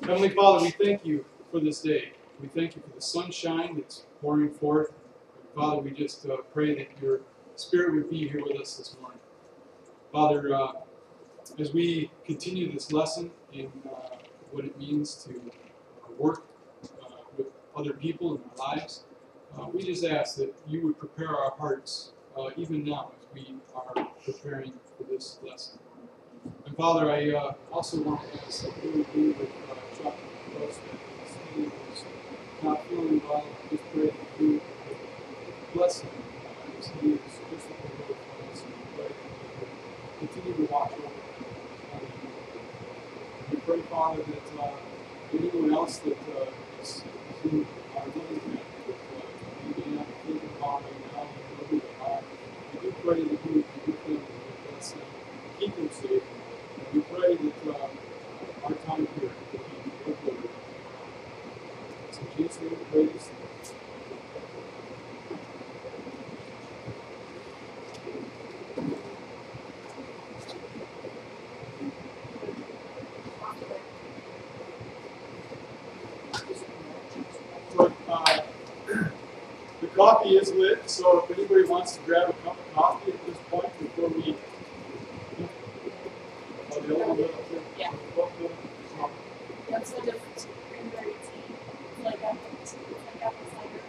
Heavenly Father, we thank you for this day. We thank you for the sunshine that's pouring forth. Father, we just pray that your Spirit would be here with us this morning. Father, as we continue this lesson in what it means to work with other people in our lives, we just ask that you would prepare our hearts even now as we are preparing for this lesson. And Father, I also want to ask that you would be with Chuck and Rose as he is not feeling well. I just pray that you would bless him as he is just looking over for us, and pray that you would continue to watch over him. We pray, Father, that anyone else that is in our living family that we may not be thinking about right now, you know who they are. We do pray that you would be with them and bless them, keep them safe. We pray that our time here will be your glory. So Jesus' name we pray these things. So, the coffee is lit, so if anybody wants to grab a cup of coffee at this point before we... the other one lit up there? Yeah. So, What's the difference with cranberry tea? Like apple cider.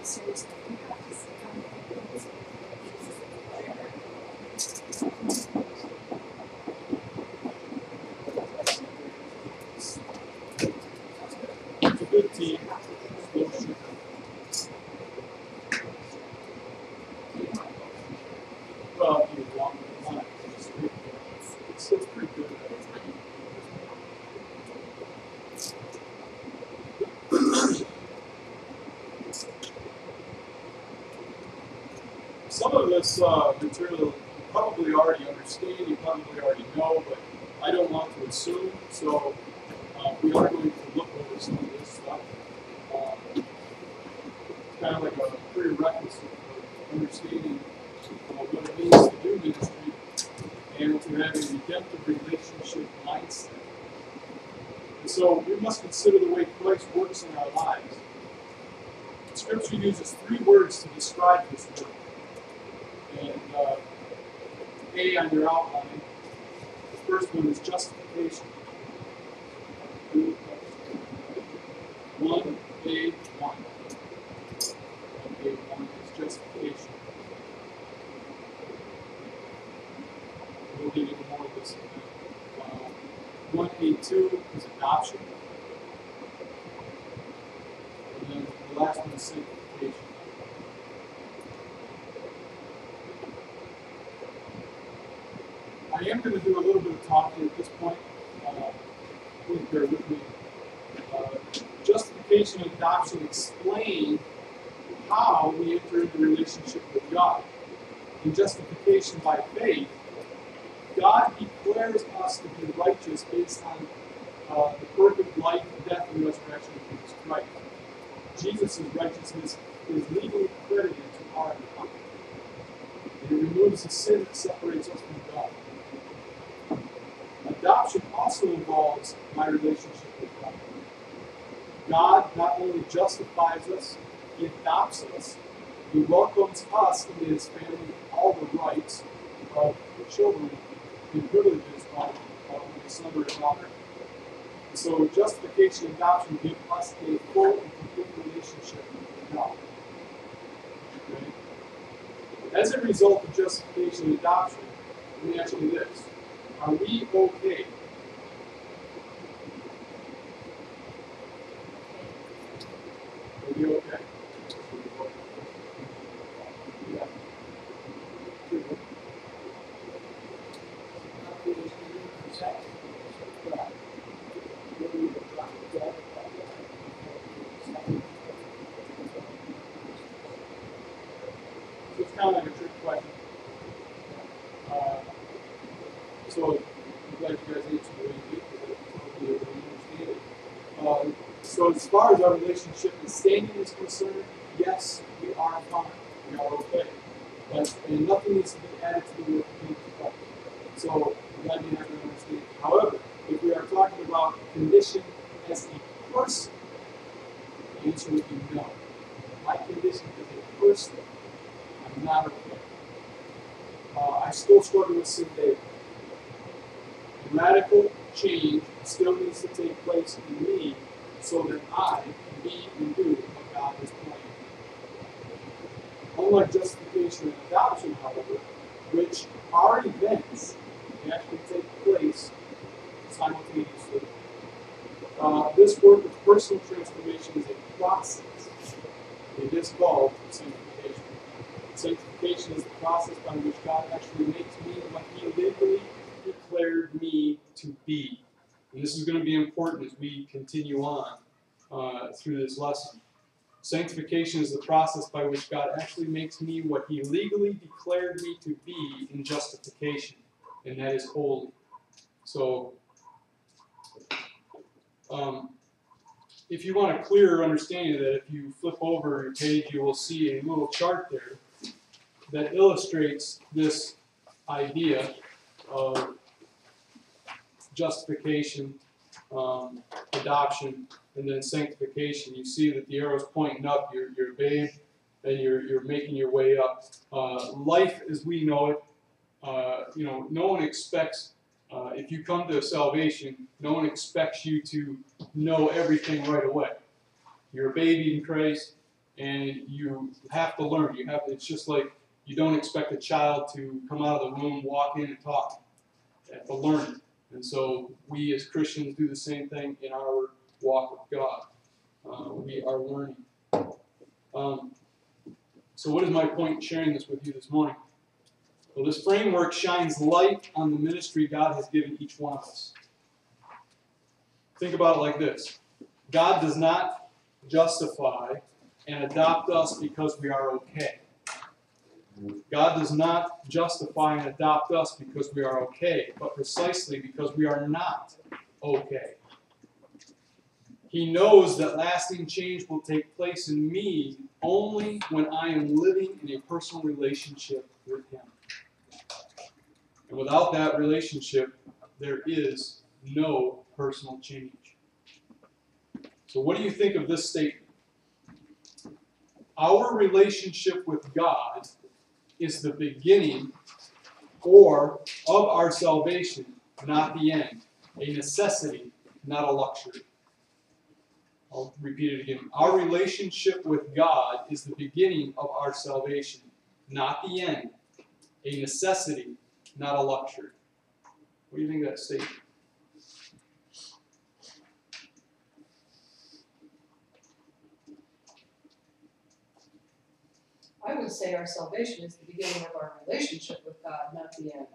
Seriously, you have to sit down it's a good tea. Low sugar. Well, if you want it, it's pretty good. Some of this material you probably already understand, you probably already know, but I don't want to assume, so we are going to look over some of this stuff. It's kind of like a prerequisite for understanding what it means to do ministry and to have a redemptive relationship mindset. And so we must consider the way Christ works in our lives. Scripture uses 3 words to describe this work. And A on your outline, the first one is justification. 1A1. 1A1 is justification. We'll get into more of this in a minute. 1A2 is adoption. And then the last one is sanctification. I am going to do a little bit of talking at this point. Please bear with me. Justification and adoption explain how we enter into relationship with God. In justification by faith, God declares us to be righteous based on the perfect life, death, and resurrection of Jesus Christ. Jesus' righteousness is legally credited to our account. And it removes the sin that separates us from God. Adoption also involves my relationship with God. God not only justifies us, He adopts us. He welcomes us into His family with all the rights of the children and privileges of a son or a daughter. And so justification and adoption give us a full and complete relationship with God. Okay? As a result of justification and adoption, let me ask you this. Are we okay? Are we okay? Yeah. It's kind of like a trick question. So I'm glad you guys answered the way you did, because I totally understand it. So as far as our relationship and standing is concerned, yes, we are fine. We are okay. But and nothing needs to be added to the work of Christ. So that you have to understand. However, if we are talking about condition as a person, the answer would be no. My condition as a person, I'm not okay. I still struggle with sin daily. Radical change still needs to take place in me so that I can be and do what God has planned. Unlike justification and adoption, however, which are events, they actually take place simultaneously. This work of personal transformation is a process. It is called sanctification. Sanctification is the process by which God actually makes me what He legally declared me to be. And this is going to be important as we continue on through this lesson. Sanctification is the process by which God actually makes me what He legally declared me to be in justification, and that is holy. So, if you want a clearer understanding of that, if you flip over your page, you will see a little chart there that illustrates this idea of justification, adoption, and then sanctification. You see that the arrow's pointing up. You're a babe, and you're making your way up. Life as we know it, no one expects. If you come to salvation, no one expects you to know everything right away. You're a baby in Christ, and you have to learn. It's just like you don't expect a child to come out of the womb, walk in, and talk. You have to learn. And so we as Christians do the same thing in our walk with God. We are learning. So what is my point in sharing this with you this morning? Well, this framework shines light on the ministry God has given each one of us. Think about it like this. God does not justify and adopt us because we are okay. God does not justify and adopt us because we are okay, but precisely because we are not okay. He knows that lasting change will take place in me only when I am living in a personal relationship with Him. And without that relationship, there is no personal change. So what do you think of this statement? Our relationship with God is the beginning of our salvation, not the end. A necessity, not a luxury. I'll repeat it again. Our relationship with God is the beginning of our salvation, not the end. A necessity, not a luxury. What do you think of that statement? I would say our salvation is the beginning of our relationship with God, not the end.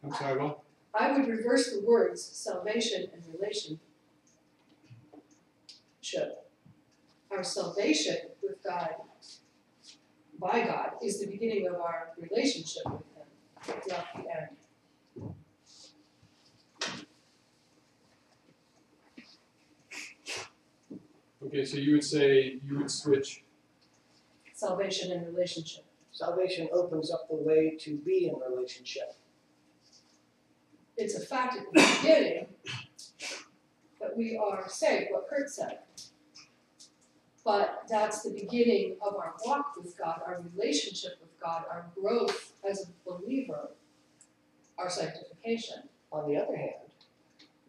I'm sorry, what? I would reverse the words salvation and relationship. Our salvation with God, by God, is the beginning of our relationship with Him, not the end. Okay, so you would switch. Salvation and relationship. Salvation opens up the way to be in relationship. It's a fact at the beginning that we are saved, what Kurt said. But that's the beginning of our walk with God, our relationship with God, our growth as a believer, our sanctification. On the other hand,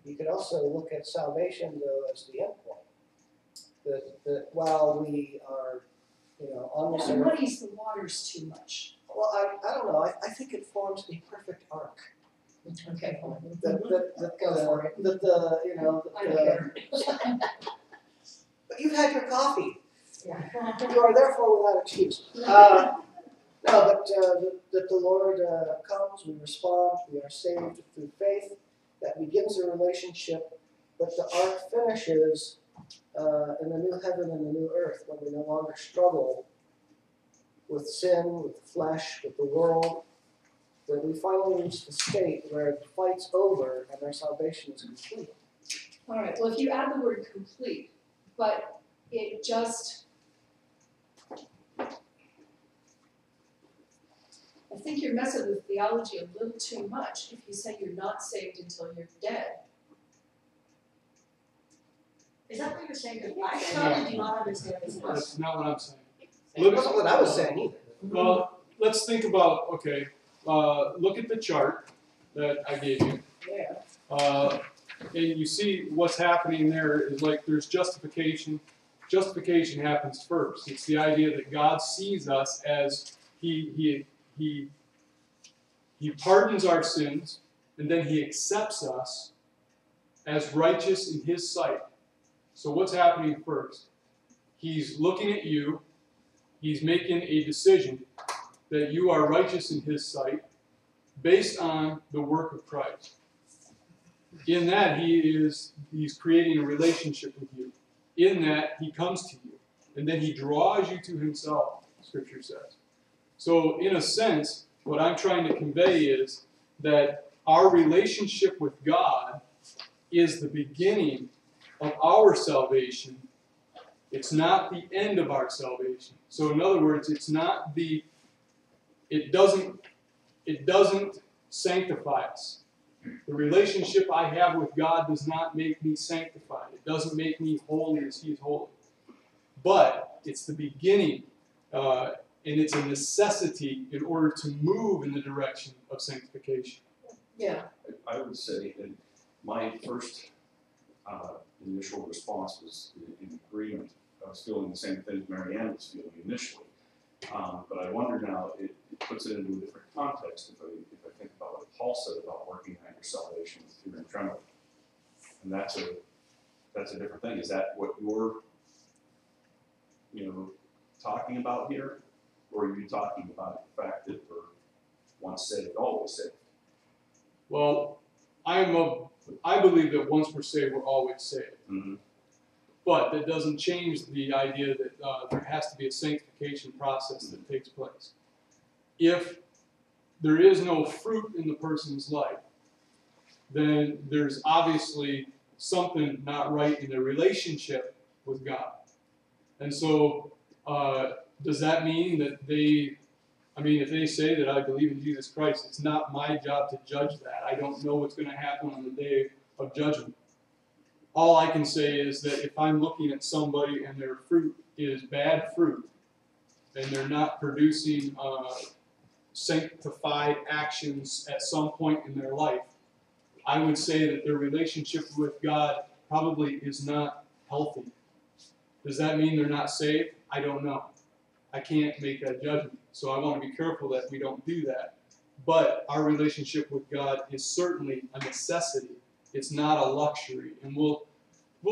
you could also look at salvation though as the end point. That while we are, on this That earth. muddies the waters too much. Well, I don't know. I think it forms a perfect arc. Okay, fine. Go for it. I don't care. But you've had your coffee. Yeah. You are therefore without excuse. That the Lord comes, we respond, we are saved through faith. That begins a relationship, but the arc finishes in the new heaven and the new earth, when we no longer struggle with sin, with the flesh, with the world, that we finally reach the state where the fight's over and our salvation is complete. All right, well, if you add the word complete, but it just I think you're messing with theology a little too much if you say you're not saved until you're dead. Is that what you're saying? 'Cause I totally do not understand this question. That's not what I'm saying. It wasn't what I was saying either. Well, let's think about, okay, look at the chart that I gave you. Yeah. And you see what's happening there is like there's justification. Justification happens first. It's the idea that God sees us as He pardons our sins, and then He accepts us as righteous in His sight. So what's happening first? He's looking at you. He's making a decision that you are righteous in His sight based on the work of Christ. In that, He's creating a relationship with you. In that, He comes to you. And then He draws you to Himself, Scripture says. So, in a sense, what I'm trying to convey is that our relationship with God is the beginning of our salvation. It's not the end of our salvation. So, in other words, it doesn't sanctify us. The relationship I have with God does not make me sanctified. It doesn't make me holy as He is holy. But it's the beginning, and it's a necessity in order to move in the direction of sanctification. Yeah. I would say that my first initial response was in agreement. I was feeling the same thing Marianne was feeling initially. But I wonder now, it puts it into a different context if I think about what Paul said about working out your salvation with fear and trembling. And that's a different thing. Is that what you're talking about here? Or are you talking about the fact that we're once saved, always saved? Well, I believe that once we're saved, we're always saved. Mm-hmm. But that doesn't change the idea that there has to be a sanctification process that takes place. If there is no fruit in the person's life, then there's obviously something not right in their relationship with God. And so, does that mean that if they say that I believe in Jesus Christ, it's not my job to judge that. I don't know what's going to happen on the day of judgment. All I can say is that if I'm looking at somebody and their fruit is bad fruit, and they're not producing sanctified actions at some point in their life, I would say that their relationship with God probably is not healthy. Does that mean they're not saved? I don't know. I can't make that judgment. So I want to be careful that we don't do that. But our relationship with God is certainly a necessity. It's not a luxury. And we'll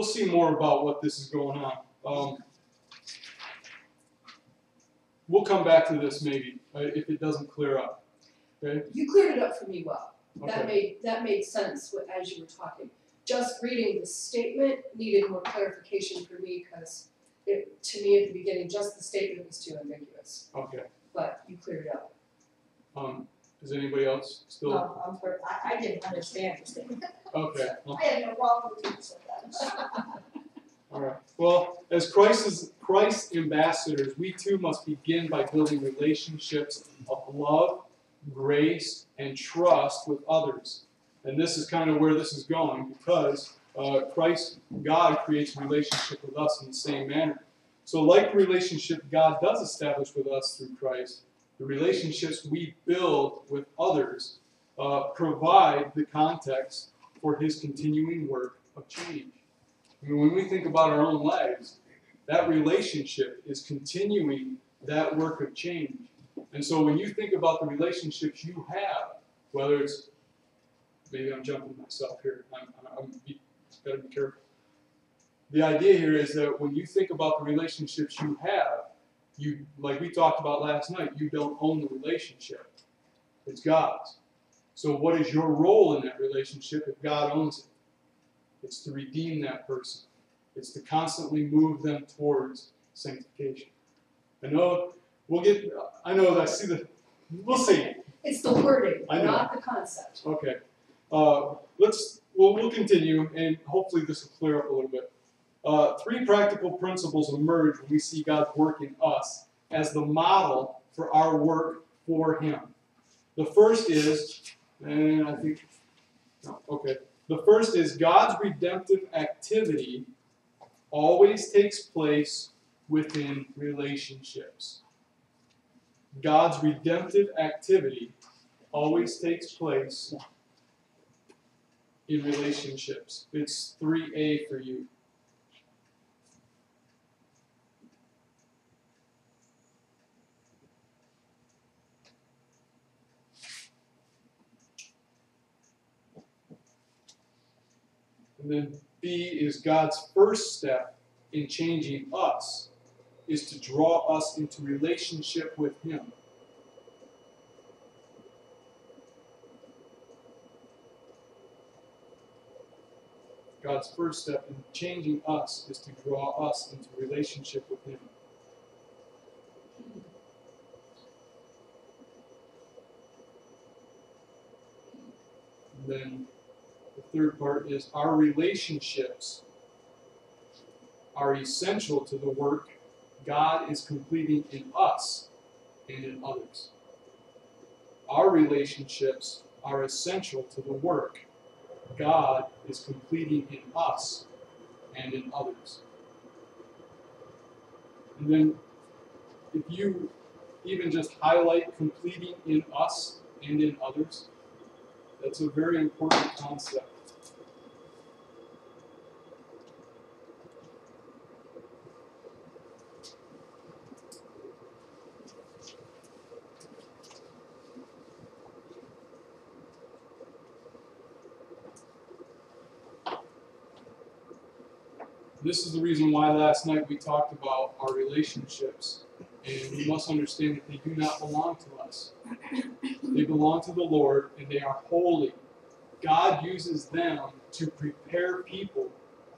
see more about what this is going on. We'll come back to this maybe if it doesn't clear up. Okay? You cleared it up for me well. Okay. That made sense as you were talking. Just reading the statement needed more clarification for me because to me at the beginning, just the statement was too ambiguous. Okay. But you cleared it up. Is anybody else still? No, I'm sorry. I didn't understand the statement. Okay. I had no problem with you said that. All right. Well, as Christ's ambassadors, we too must begin by building relationships of love, grace, and trust with others. And this is kind of where this is going because God creates a relationship with us in the same manner. So like the relationship God does establish with us through Christ, the relationships we build with others provide the context for His continuing work of change. I mean, when we think about our own lives, that relationship is continuing that work of change. And so when you think about the relationships you have, whether it's, maybe I'm jumping myself here, I'm got to be careful. The idea here is that when you think about the relationships you have, like we talked about last night, you don't own the relationship. It's God's. So what is your role in that relationship if God owns it? It's to redeem that person. It's to constantly move them towards sanctification. We'll see. It's the wording, I know. not the concept. Okay. We'll continue, and hopefully this will clear up a little bit. 3 practical principles emerge when we see God's work in us as the model for our work for Him. The first is, and I think, no, okay. The first is God's redemptive activity always takes place within relationships. God's redemptive activity always takes place in relationships. It's 3A for you. And then B is God's first step in changing us is to draw us into relationship with Him. God's first step in changing us is to draw us into relationship with Him. And then the third part is our relationships are essential to the work God is completing in us and in others. Our relationships are essential to the work God is completing in us and in others. And then if you even just highlight completing in us and in others, that's a very important concept. This is the reason why last night we talked about our relationships. And we must understand that they do not belong to us. They belong to the Lord, and they are holy. God uses them to prepare people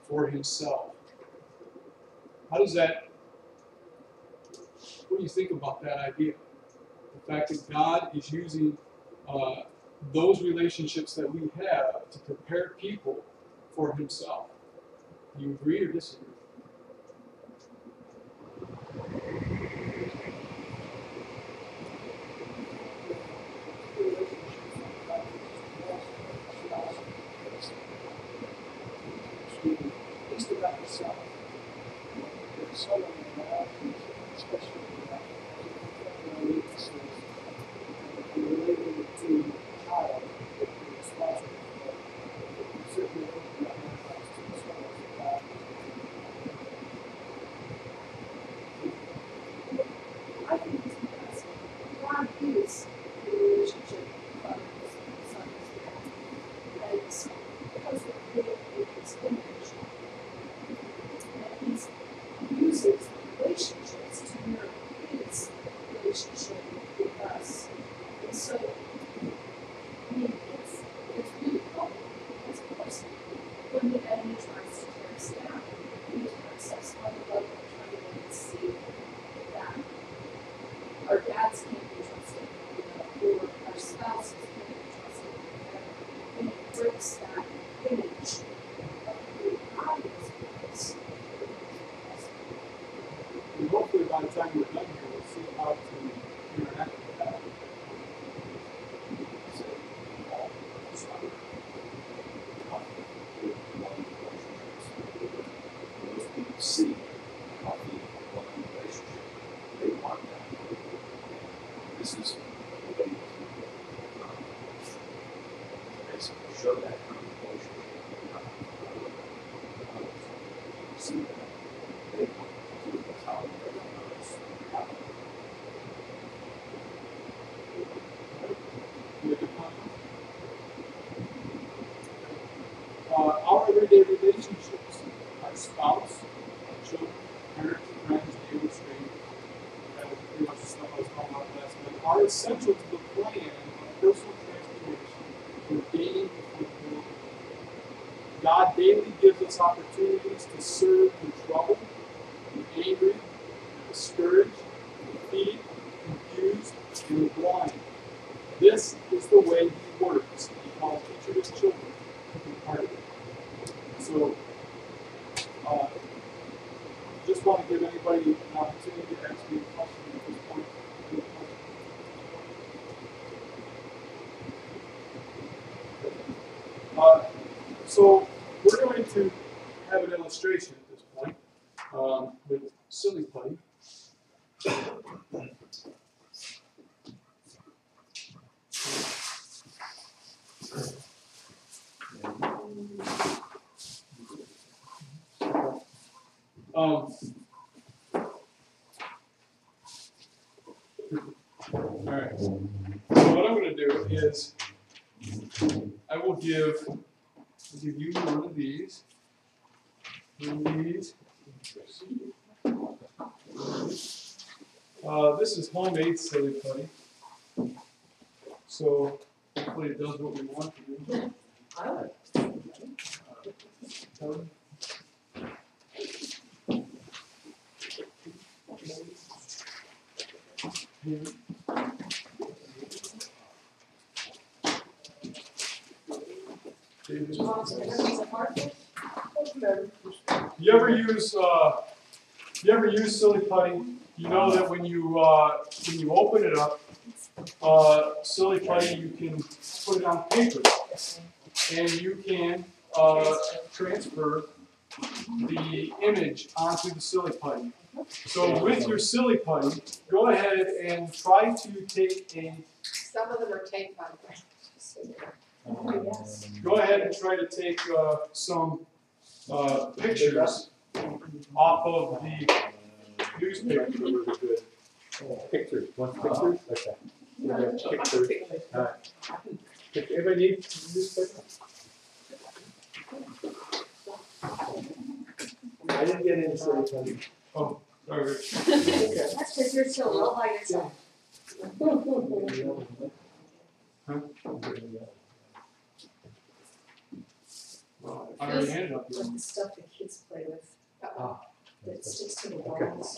for Himself. How does that, what do you think about that idea? The fact that God is using those relationships that we have to prepare people for Himself. Do you agree or disagree? At least about yourself. There's so many around, especially in weaknesses, and relating it to a child that you're responsible for. Certainly open up my eyes to the struggles of God. I think it's because God is the relationship with others, Son and Spirit. And so, because we're created in His image, and He uses relationships to mirror His relationship with us. And so, I mean, it's really helpful because, of course, when the enemy tries to tear us down, he attacks us on the level of trying to make us see that our dads can't be trusted, or our spouses can't be trusted, and it breaks that image of who God is with us. And hopefully by the time we're done here, we'll see how to interact with that. Those people see healthy, loving relationship. They want that. This is the way to basically show that kind of relationship. See that. They want to do how they want us. You have a comment? Our everyday relationships, our spouse, our children, parents, friends, neighbors, strangers, that was pretty much the stuff I was talking about last night, are essential to the plan of personal transformation for gaining the fulfillment. God daily gives us opportunities to serve in trouble, in angry, discouraged, defeated, confused, and blind. This is the way He works. He calls each of His children to be part of it. So, just want to give anybody an opportunity to ask me a question at this point. Any questions? So we're going to have an illustration at this point with silly putty. All right. So what I'm going to do is I will give you one of these. This is homemade silly putty. So hopefully it does what we want to do. You ever use silly putty? You know that when you open it up, silly putty, you can put it on paper, and you can transfer the image onto the silly putty. So with your silly putty, go ahead and try to take a. Some of them are taped on. Go ahead and try to take some pictures off of the newspaper. Really good. Pictures. Want pictures? Okay. Yeah, pictures. Anybody need newspaper? I didn't get any silly putty. Oh, sorry. That's because you're so low by yourself. I already handed up Like the stuff that kids play with. That sticks to the walls.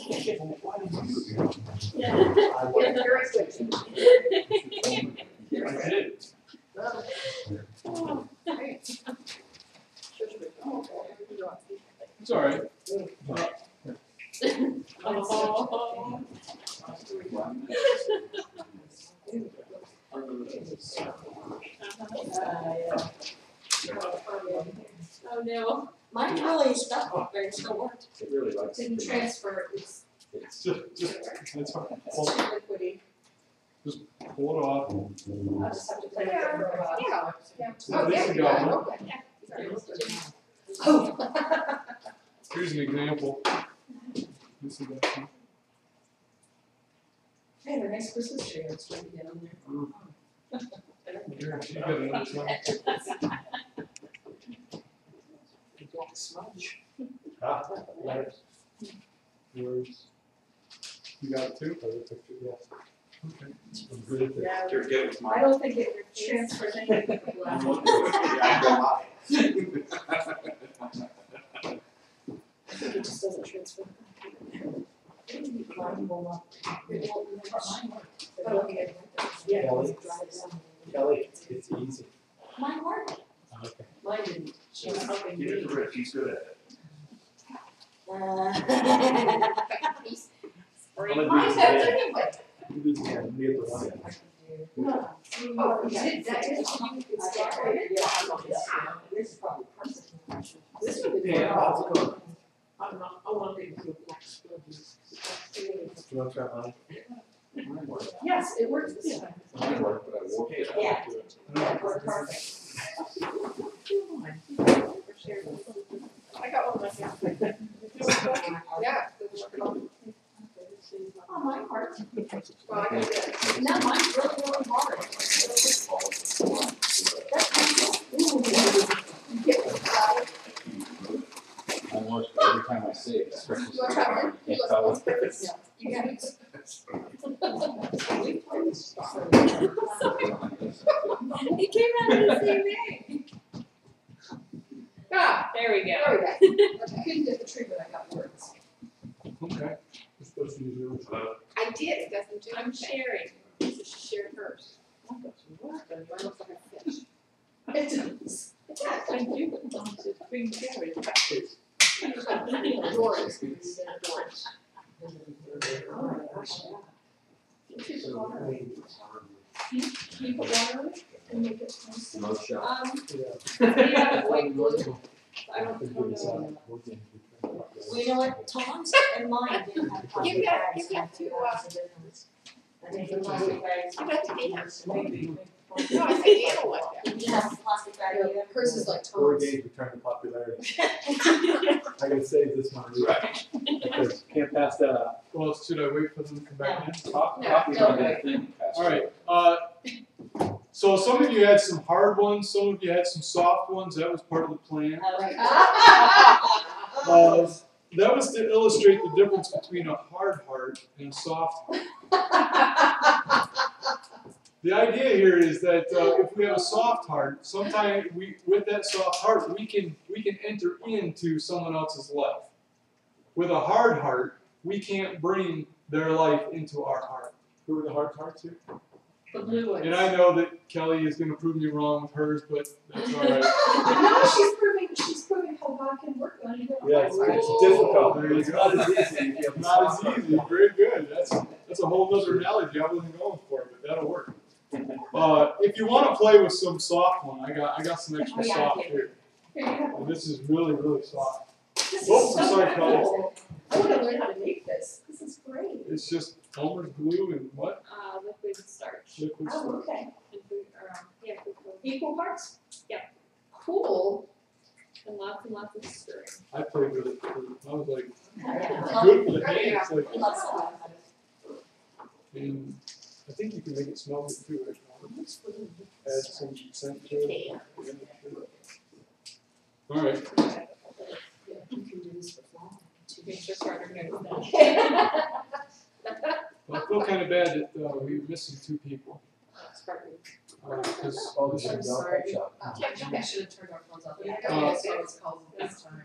I did. It's all right. Oh no. Mine really stuck up there, so worked. It really likes Didn't transfer, it's It's just that's all right. too liquidy. Pull it off. I'll just have to play with it for a while. Yeah. So this is going. Oh. Here's an example. This is that. Hey, the nice Christmas tree that's right down there. Here, she got another one. Black smudge. letters. Words. You got it too? Other picture, yes. Okay. I'm good at this. Yeah, You're good with I mine. don't think it transfers anything. Yeah, I don't lie. I think it just doesn't transfer. Mine will not. It won't remember mine. But okay. Yeah, Kelly? it drives on. Kelly, it's easy. Mine worked. Okay. Mine didn't. She was helping Give it me. to Rich, he's good at it. Mine Mine does anyway. You do this again, we have the one. Oh, you did that, didn't you? It's started. This is probably perfect. This would be. Yeah, how's it going? I'm not, I want to do black splodges. Do you want to try mine? Mine worked. Yes, it works this time. Mine worked, but I wore it. Yeah. Yeah, it worked perfect. I got one myself. Yeah. Oh, mine worked. Well, I got that. No, mine's really, really hard. Almost every time I say it, it stretches You want to my try arm. one? You can't tell it. You got it. He came out of the same day. Ah, There we there go. we go. I couldn't get the tree, but I got words. Okay. You're supposed to use yours. I did, it doesn't do. I'm sharing. So she shared hers. Mine looks like a fish. It does. It does, I do. It's being carried. Yours. Oh my gosh, yeah. You put water in it? and make it posted? No shot. We have white glue. I don't know. Well, you know what, Tom's and mine didn't have plastic You've got- bags. you've got to, That's the difference. I think the plastic bags. You got to be here. No, I think Anna like that. Did you have a plastic bag Yeah, either? hers is like Four Tom's. days return to popularity. I gotta save this one. Because can't pass that up. Well, should I wait for them to come back in? Coffee No, on no. that thing. All right. So some of you had some hard ones, some of you had some soft ones. That was part of the plan. That was to illustrate the difference between a hard heart and a soft heart. The idea here is that if we have a soft heart, sometimes with that soft heart, we can enter into someone else's life. With a hard heart, we can't bring their life into our heart. Who are the hard parts here? The blue ones. And I know that Kelly is going to prove me wrong with hers, but that's all right. No, she's proving how God can work on you. Yeah, it's difficult. There you It's go. not as easy. if you have a Not as soft easy. heart. Very good. That's a whole other analogy I wasn't going for, but that'll work. If you want to play with some soft one, I got some extra soft here. Here you go. And this is really, really soft. This is Oh, so sorry, Kelly. cool. I want to learn how to make this. This is great. It's just Elmer's glue and what? Liquid starch. Liquid Oh, starch. okay. And food, yeah, food coloring. Equal parts? Yeah. Cool. And lots of stirring. I played with it. I was like, Yeah. good for the hands. Like, Lots of them. and I think you can make it smell good too. Right? Add some scent to it. Yeah. All right. Yeah, you can do this for fun. Make sure partner knows that. Well, I feel kind of bad that we're missing two people. That's partner. Because Oh, this I'm is sorry. shop. I should have turned our phones off. Yeah. That's what it's called this time.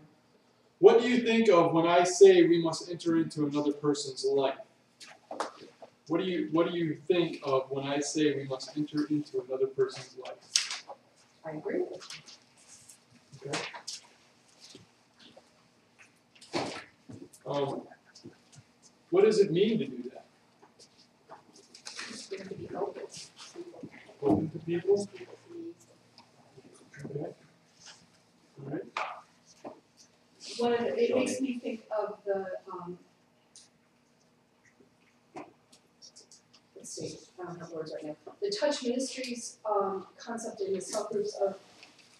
what do you think of when I say we must enter into another person's life? What do you think of when I say we must enter into another person's life? I agree with you. Okay. What does it mean to do that? We have to be open. Open to people? Okay. All right. It makes me think of the, let's see, I don't have words right now. The Touch Ministries concept in the cell groups of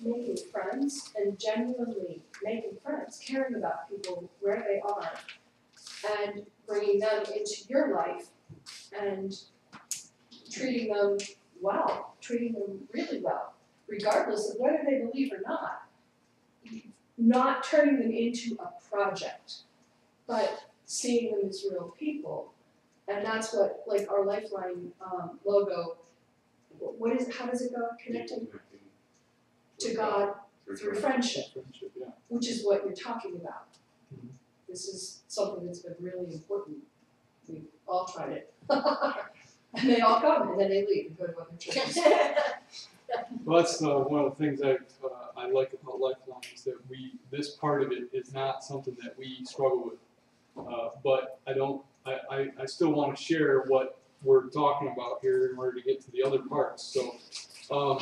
making friends and genuinely making friends, caring about people where they are, and bringing them into your life and treating them well, treating them really well, regardless of whether they believe or not. Not turning them into a project, but seeing them as real people. And that's what, like, our Lifeline logo, how does it go? Connecting to God through friendship, Friendship, yeah. which is what you're talking about. Mhm. This is something that's been really important. We've all tried it. And they all come, and then they leave and go to other churches. Well, that's one of the things I like about Lifeline is that this part of it is not something that we struggle with. But I still want to share what we're talking about here in order to get to the other parts. So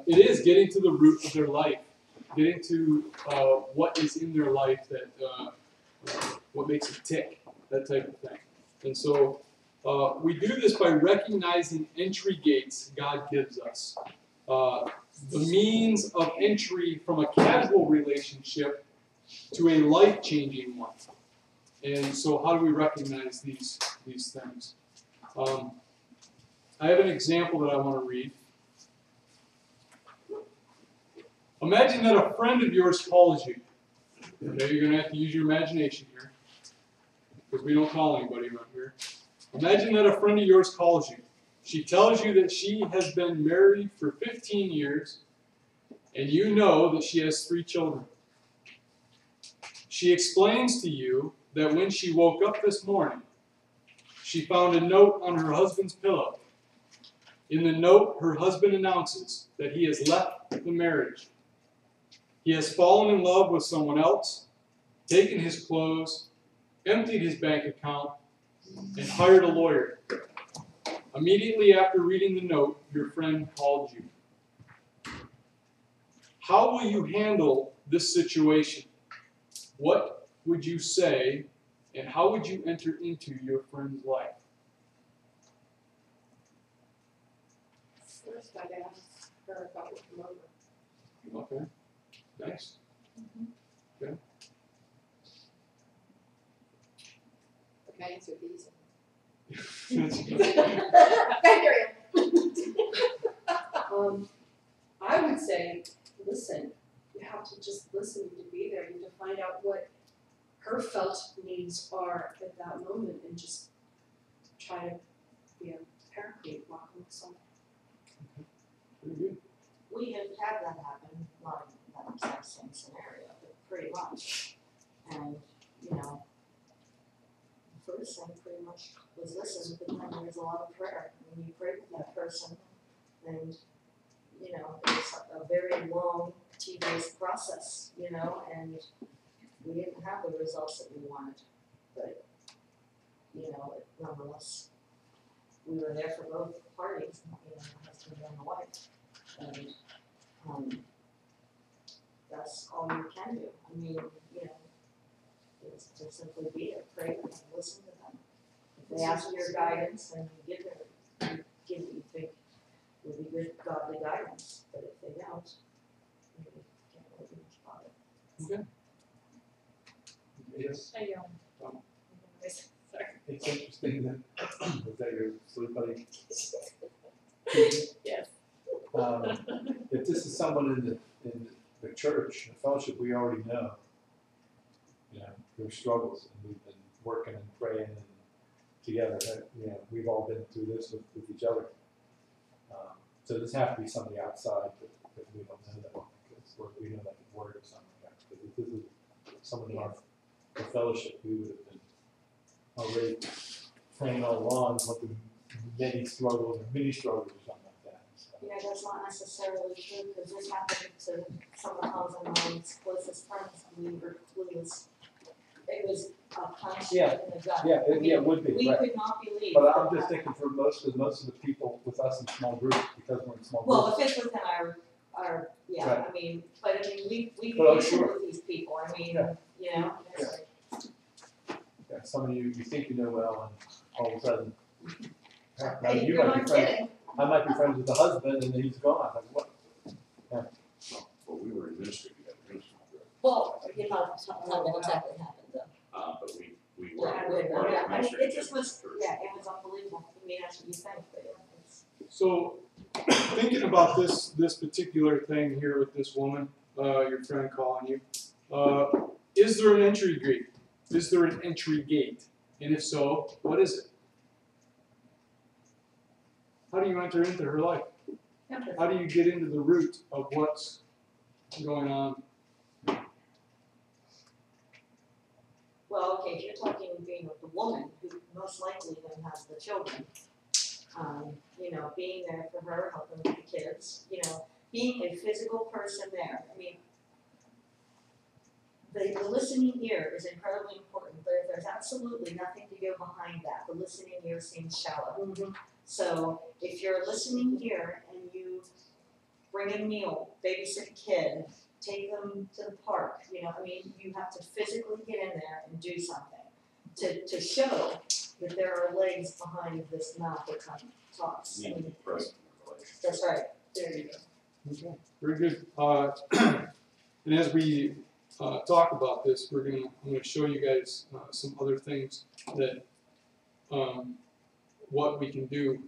it is getting to the root of their life, getting to what is in their life that what makes it tick, that type of thing. And so we do this by recognizing entry gates God gives us. The means of entry from a casual relationship to a life-changing one. And so how do we recognize these things? I have an example that I want to read. Imagine that a friend of yours calls you. Okay, you're going to have to use your imagination here, because we don't call anybody around here. Imagine that a friend of yours calls you. She tells you that she has been married for 15 years, and you know that she has 3 children. She explains to you that when she woke up this morning, she found a note on her husband's pillow. In the note, her husband announces that he has left the marriage. He has fallen in love with someone else, taken his clothes, emptied his bank account, and hired a lawyer. Immediately after reading the note, your friend called you. How will you handle this situation? What would you say, and how would you enter into your friend's life? First, I'd ask her about what come over. Okay. Thanks. Okay. Okay, so easy. I would say, listen. You have to just listen to be there. You have to find out what her felt needs are at that moment and just try to be a paraclete, walk alongside. Pretty good. We have had that happen, not in that exact same scenario, but pretty much. And, you know, the first thing pretty much was listen, but then there's a lot of prayer. When you pray with that person, and, you know, it's a very long, tedious process, you know, and we didn't have the results that we wanted. But, you know, nonetheless, we were there for both parties, you know, the husband and the wife. And that's all you can do. I mean, you know, is to simply be there, pray and listen to them. If they ask for your guidance, then you give what you think would be good godly guidance. But if they don't, you can't really do much about it. Okay. Yes. Sorry. It's interesting that, was that your sleep buddy? Yes. If this is someone in the church, the fellowship, we already know, you know, their struggles, and we've been working and praying and together. You know, we've all been through this with each other. So this has to be somebody outside that we don't know that, because we know that could work or something like that. But if this is someone in our fellowship, we would have been already praying all along what the many struggles or mini struggles or something like that. So. Yeah, that's not necessarily true, because this happened to some of my closest friends, and we were clueless. It was a punch in the gut. Yeah, it would be. We right. could not believe. But I'm just thinking for most of the people with us in small groups, because we're in small Well, groups. if it's within our yeah, Right. I mean, but I mean, we Well, can sure. with these people. I mean, Yeah. you know, it's like, Yeah, some of you think you know well, and all of a sudden, now hey, you you're might not be friends. kidding. I might be friends with the husband, and then he's gone. I'm like, what? Well, we were in ministry together, in a small group, Well, you know, not what exactly happened though. but we were. Yeah, we were I mean, ministry it just was, together. yeah, it was unbelievable. I mean, that's what you think, but it's. So, thinking about this particular thing here with this woman, your friend calling you, is there an entry gate? Is there an entry gate? And if so, what is it? How do you enter into her life? How do you get into the root of what's going on? Well, okay, if you're talking being with the woman who most likely then has the children, you know, being there for her, helping with the kids, you know, being a physical person there. I mean, the listening ear is incredibly important. There's absolutely nothing to go behind that. The listening ear seems shallow. So if you're listening ear and you bring a meal, babysit a kid, take them to the park, you know, I mean, you have to physically get in there and do something to show that there are legs behind this mouth that talks. You need to be present in the relationship. That's right. There you go. Okay, very good. And as we talk about this, I'm going to show you guys some other things that what we can do.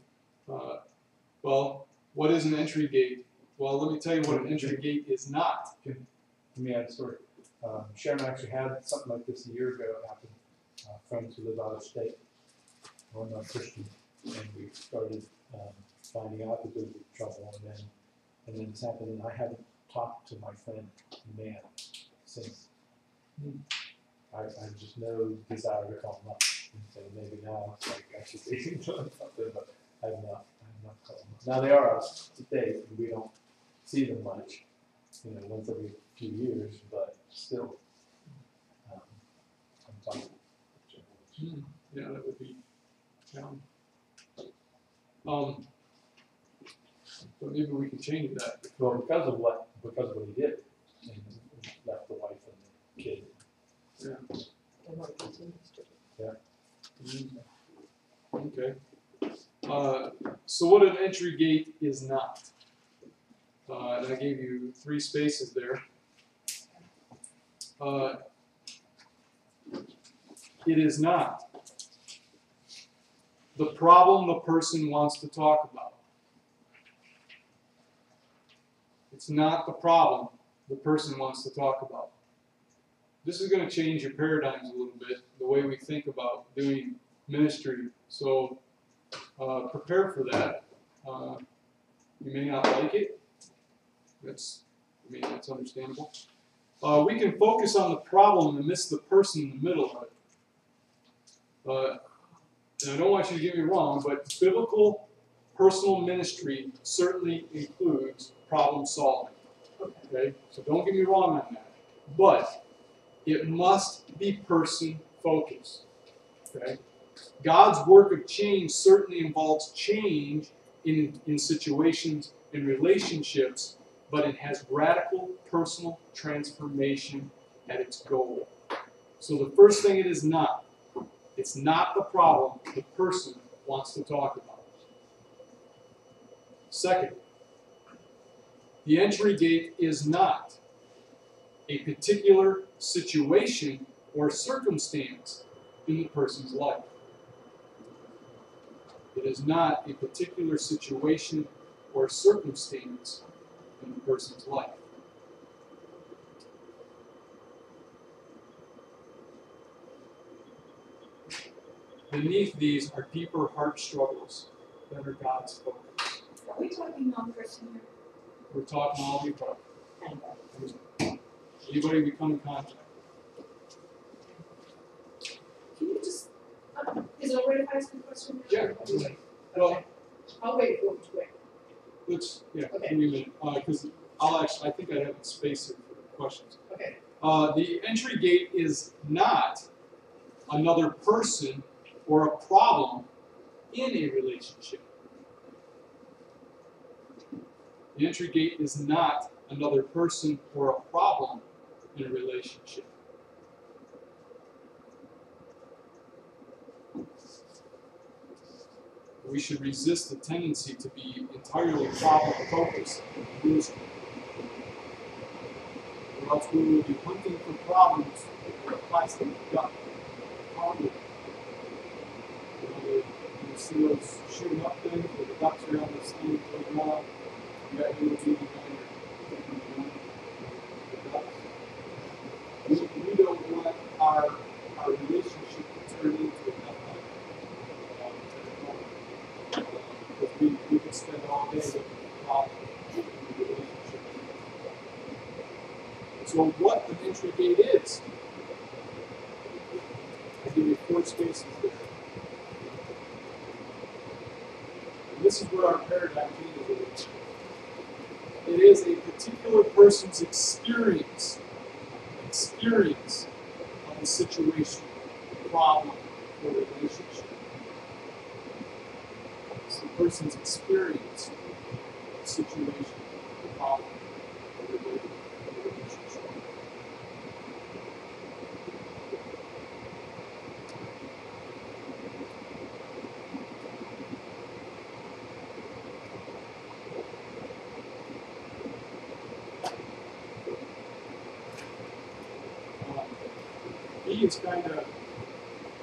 Well, what is an entry gate? Well, let me tell you what an entry gate is not. Let me add a story. Sharon actually had something like this a year ago. It happened. Friends who live out of state were not Christian, and we started finding out that there was trouble, and then this happened, and I haven't talked to my friend, man, since. I just no desire to call him up and say maybe now it's like I should be doing something, but I have not called him up. Now they are out of state, and we don't see them much, you know, once every few years, but still, I'm talking. Yeah, that would be. But maybe we can change that. Well, because of what he did, and left the wife and the kid. And what continues to be. Okay. So what an entry gate is not. And I gave you 3 spaces there. It is not the problem the person wants to talk about. It's not the problem the person wants to talk about. This is going to change your paradigms a little bit, the way we think about doing ministry. So prepare for that. You may not like it. That's understandable. We can focus on the problem and miss the person in the middle of it. And I don't want you to get me wrong, but biblical personal ministry certainly includes problem solving. Okay? So don't get me wrong on that. But it must be person focused. Okay? God's work of change certainly involves change in situations, in relationships, but it has radical personal transformation at its goal. So the first thing it is not, it's not the problem the person wants to talk about. Second, the entry gate is not a particular situation or circumstance in the person's life. It is not a particular situation or circumstance in the person's life. Beneath these are deeper heart struggles that are God's focus. Are we talking non-Christian here? We're talking all people. Anybody we come in contact. Can you just, is it alright if I ask a question? Yeah. Well, I'll wait for it to wait. let's, Okay. give me a minute, because I think I have space here for questions. Okay. The entry gate is not another person or a problem in a relationship. The entry gate is not another person or a problem in a relationship. We should resist the tendency to be entirely problem-focused in ministry. Or else we will be hunting for problems in a plastic duck. You see those shooting up things where the ducks are on this thing floating around. You got little baby down here. The ducks. We don't want our relationship to turn into a duck hunt. Because we could spend all day looking at problems in the relationship. So what an entry gate is, I give you 4 spaces there. And this is where our paradigm changes. It is a particular person's experience of the situation, problem, or relationship. It's the person's experience of the situation, problem, or relationship. B is kind of,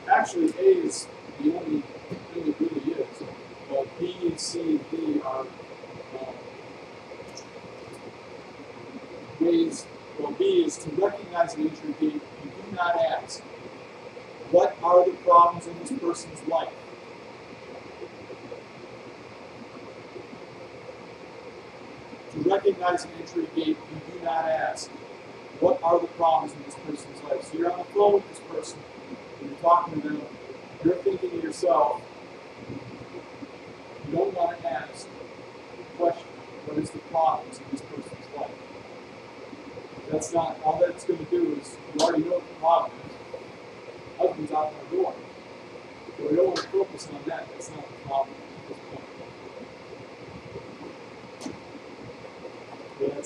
actually A is the only thing it really is. But B and C and D are ways, well, B is to recognize an entry gate and do not ask, what are the problems in this person's life? To recognize an entry gate and do not ask, what are the problems in this person's life? So you're on the phone with this person, and you're talking to them, you're thinking to yourself, you don't want to ask the question, what is the problems in this person's life? That's not, all that's going to do is, you already know what the problem is. Husband's out the door. So we don't want to focus on that, that's not the problem at this point.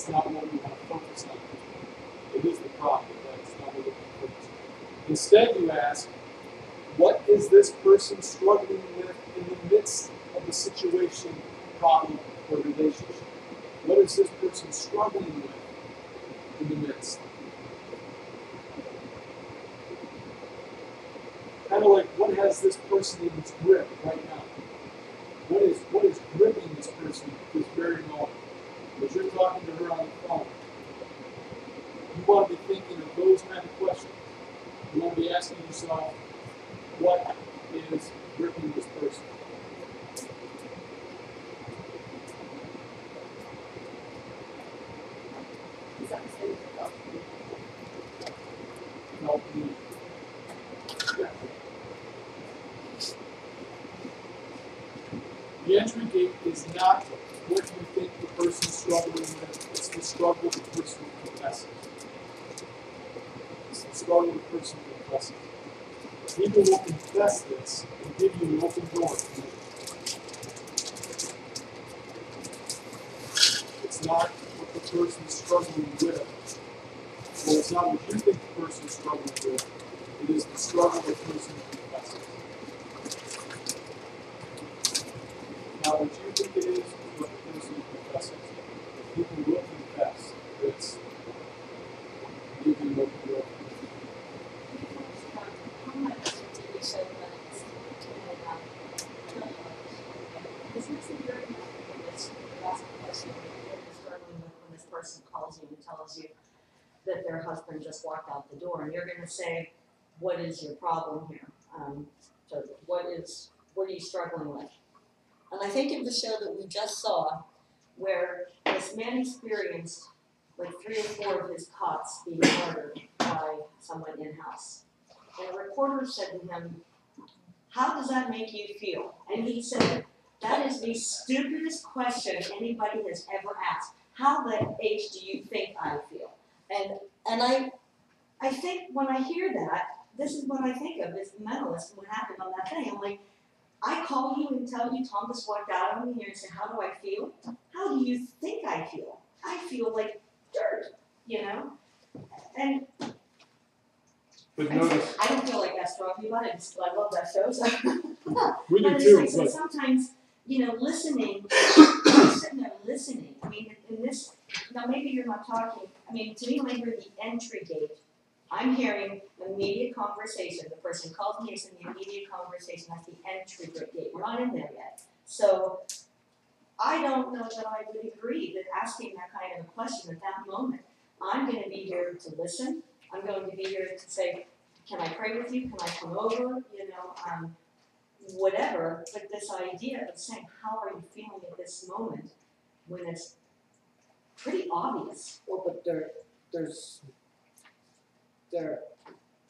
that's not what we want to focus on. It is the problem, but that's not what we want to focus on. Instead, you ask, what is this person struggling with in the midst of the situation, problem, or relationship? What is this person struggling with in the midst? Kind of like, what has this person in its grip right now? What is gripping this person at this very moment? As you're talking to her on the phone, you want to be thinking of those kind of questions. You want to be asking yourself, what is gripping this person? Is that the same as the Help me. Yeah. The entry gate is not what you think the person's struggling with. It's the struggle the person confesses. It's the struggle the person confesses. People will confess this and give you an open door. It's not what the person's struggling with. Well, it's not what you think the person's struggling with. It is the struggle the person confesses. Not what you think it is what the person confesses. People will confess. It's give you an open door. When this person calls you and tells you that their husband just walked out the door, and you're going to say, "What is your problem here? So what are you struggling with?" And I think of the show that we just saw, where this man experienced like 3 or 4 of his cots being murdered by someone in-house. And a reporter said to him, "How does that make you feel?" And he said, "That is the stupidest question anybody has ever asked. How the H do you think I feel?" And I think when I hear that, this is what I think of as the mentalist and what happened on that thing. I'm like, I call you and tell you Thomas walked out on me here and said, "How do I feel?" How do you think I feel? I feel like dirt, you know? And But notice, I don't feel like that strongly about it. I love that show. So. We do But too, it's like, but so sometimes, listening, sitting there listening. I mean, in this, now maybe you're not talking. I mean, to me, when I hear the entry gate, I'm hearing immediate conversation. The person calls me, it's in the immediate conversation. That's the entry gate. We're not in there yet. So I don't know that I would agree that asking that kind of a question at that moment. I'm going to be here to listen. I'm going to be here to say, "Can I pray with you? Can I come over?" Whatever. But this idea of saying, "How are you feeling at this moment?" when it's pretty obvious. Well, but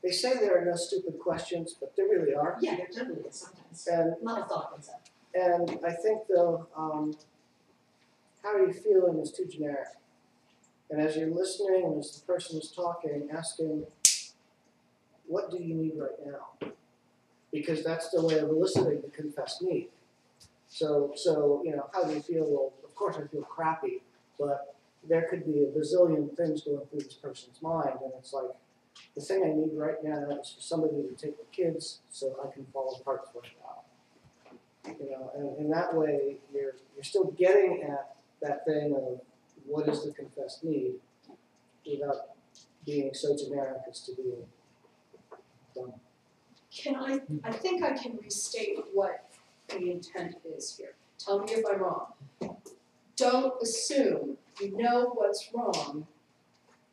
they say there are no stupid questions, but there really are. Yeah, there totally is sometimes. And Not a thought comes up. And I think though, how are you feeling is too generic. And as you're listening and as the person is talking, asking, what do you need right now? Because that's the way of eliciting the confessed need. So how do you feel? Well, of course I feel crappy, but there could be a bazillion things going through this person's mind, and it's like, the thing I need right now is for somebody to take the kids so I can fall apart for a while. And in that way, you're still getting at that thing of what is the confessed need without being so generic as to be done. I think I can restate what the intent is here. Tell me if I'm wrong. Don't assume you know what's wrong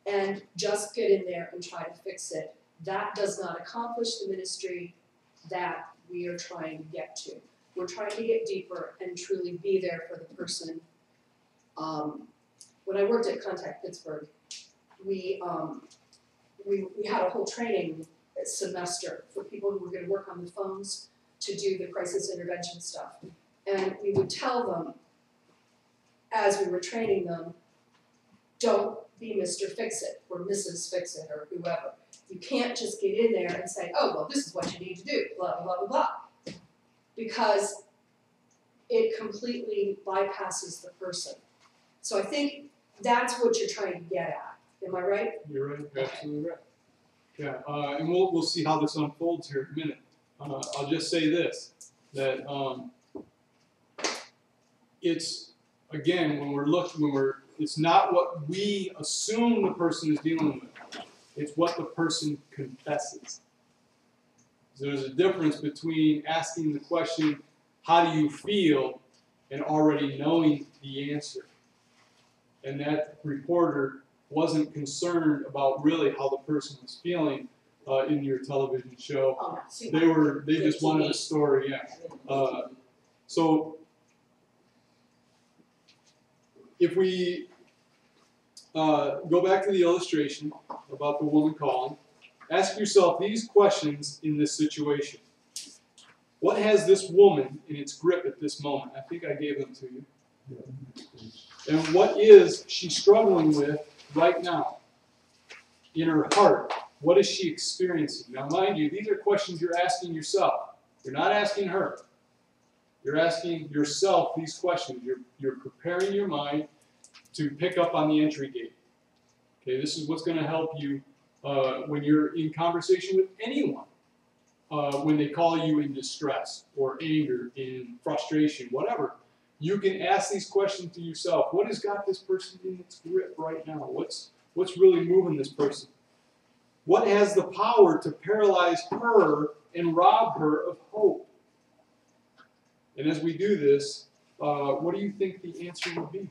and just get in there and try to fix it. That does not accomplish the ministry that we are trying to get to. We're trying to get deeper and truly be there for the person. When I worked at Contact Pittsburgh, we had a whole training semester for people who were going to work on the phones to do the crisis intervention stuff. And we would tell them, as we were training them, don't be Mr. Fix-It or Mrs. Fix-It or whoever. You can't just get in there and say, "Oh, well, this is what you need to do, blah, blah, blah, blah." Because it completely bypasses the person. So I think That's what you're trying to get at. Am I right? You're right. You're absolutely right. Yeah, and we'll see how this unfolds here in a minute. I'll just say this, that it's, again, it's not what we assume the person is dealing with. It's what the person confesses. So there's a difference between asking the question, how do you feel, and already knowing the answer. And that reporter wasn't concerned about really how the person was feeling in your television show. Oh, no, see, They just wanted a story, yeah. So if we go back to the illustration about the woman calling, ask yourself these questions in this situation. What has this woman in its grip at this moment? I think I gave them to you. And what is she struggling with right now in her heart? What is she experiencing? Now, mind you, these are questions you're asking yourself. You're not asking her. You're asking yourself these questions. You're preparing your mind to pick up on the entry gate. Okay, this is what's going to help you when you're in conversation with anyone. When they call you in distress or anger, in frustration, whatever. You can ask these questions to yourself. What has got this person in its grip right now? What's really moving this person? What has the power to paralyze her and rob her of hope? And as we do this, what do you think the answer would be?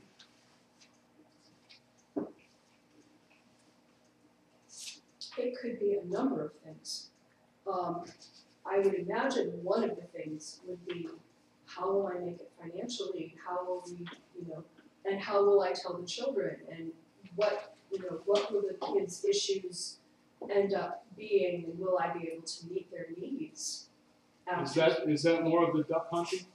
It could be a number of things. I would imagine one of the things would be, how will I make it financially? How will we, and how will I tell the children? And what will the kids' issues end up being? And will I be able to meet their needs? Is that more of the duck hunting?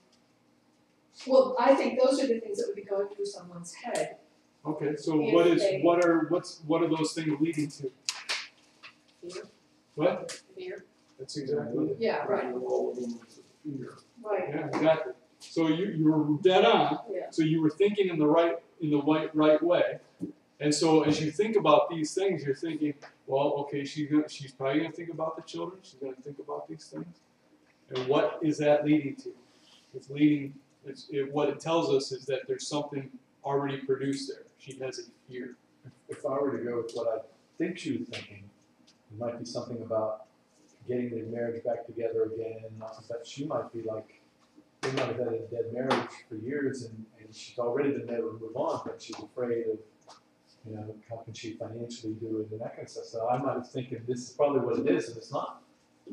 Well, I think those are the things that would be going through someone's head. Okay, so If what are those things leading to? Fear. What? Fear. That's exactly it. Yeah, right. Right. Yeah, exactly. So you were dead on. Yeah. So you were thinking in the right way. And so as you think about these things, you're thinking, well, okay, she's probably gonna think about the children. She's gonna think about these things. And what is that leading to? What it tells us is that there's something already produced there. She has a fear. If I were to go with what I think she was thinking, it might be something about getting their marriage back together again, but she might be like, they might have had a dead marriage for years, and she's already been able to move on, but she's afraid of, how can she financially do it and that kind of stuff. So I might have thinking this is probably what it is, and it's not.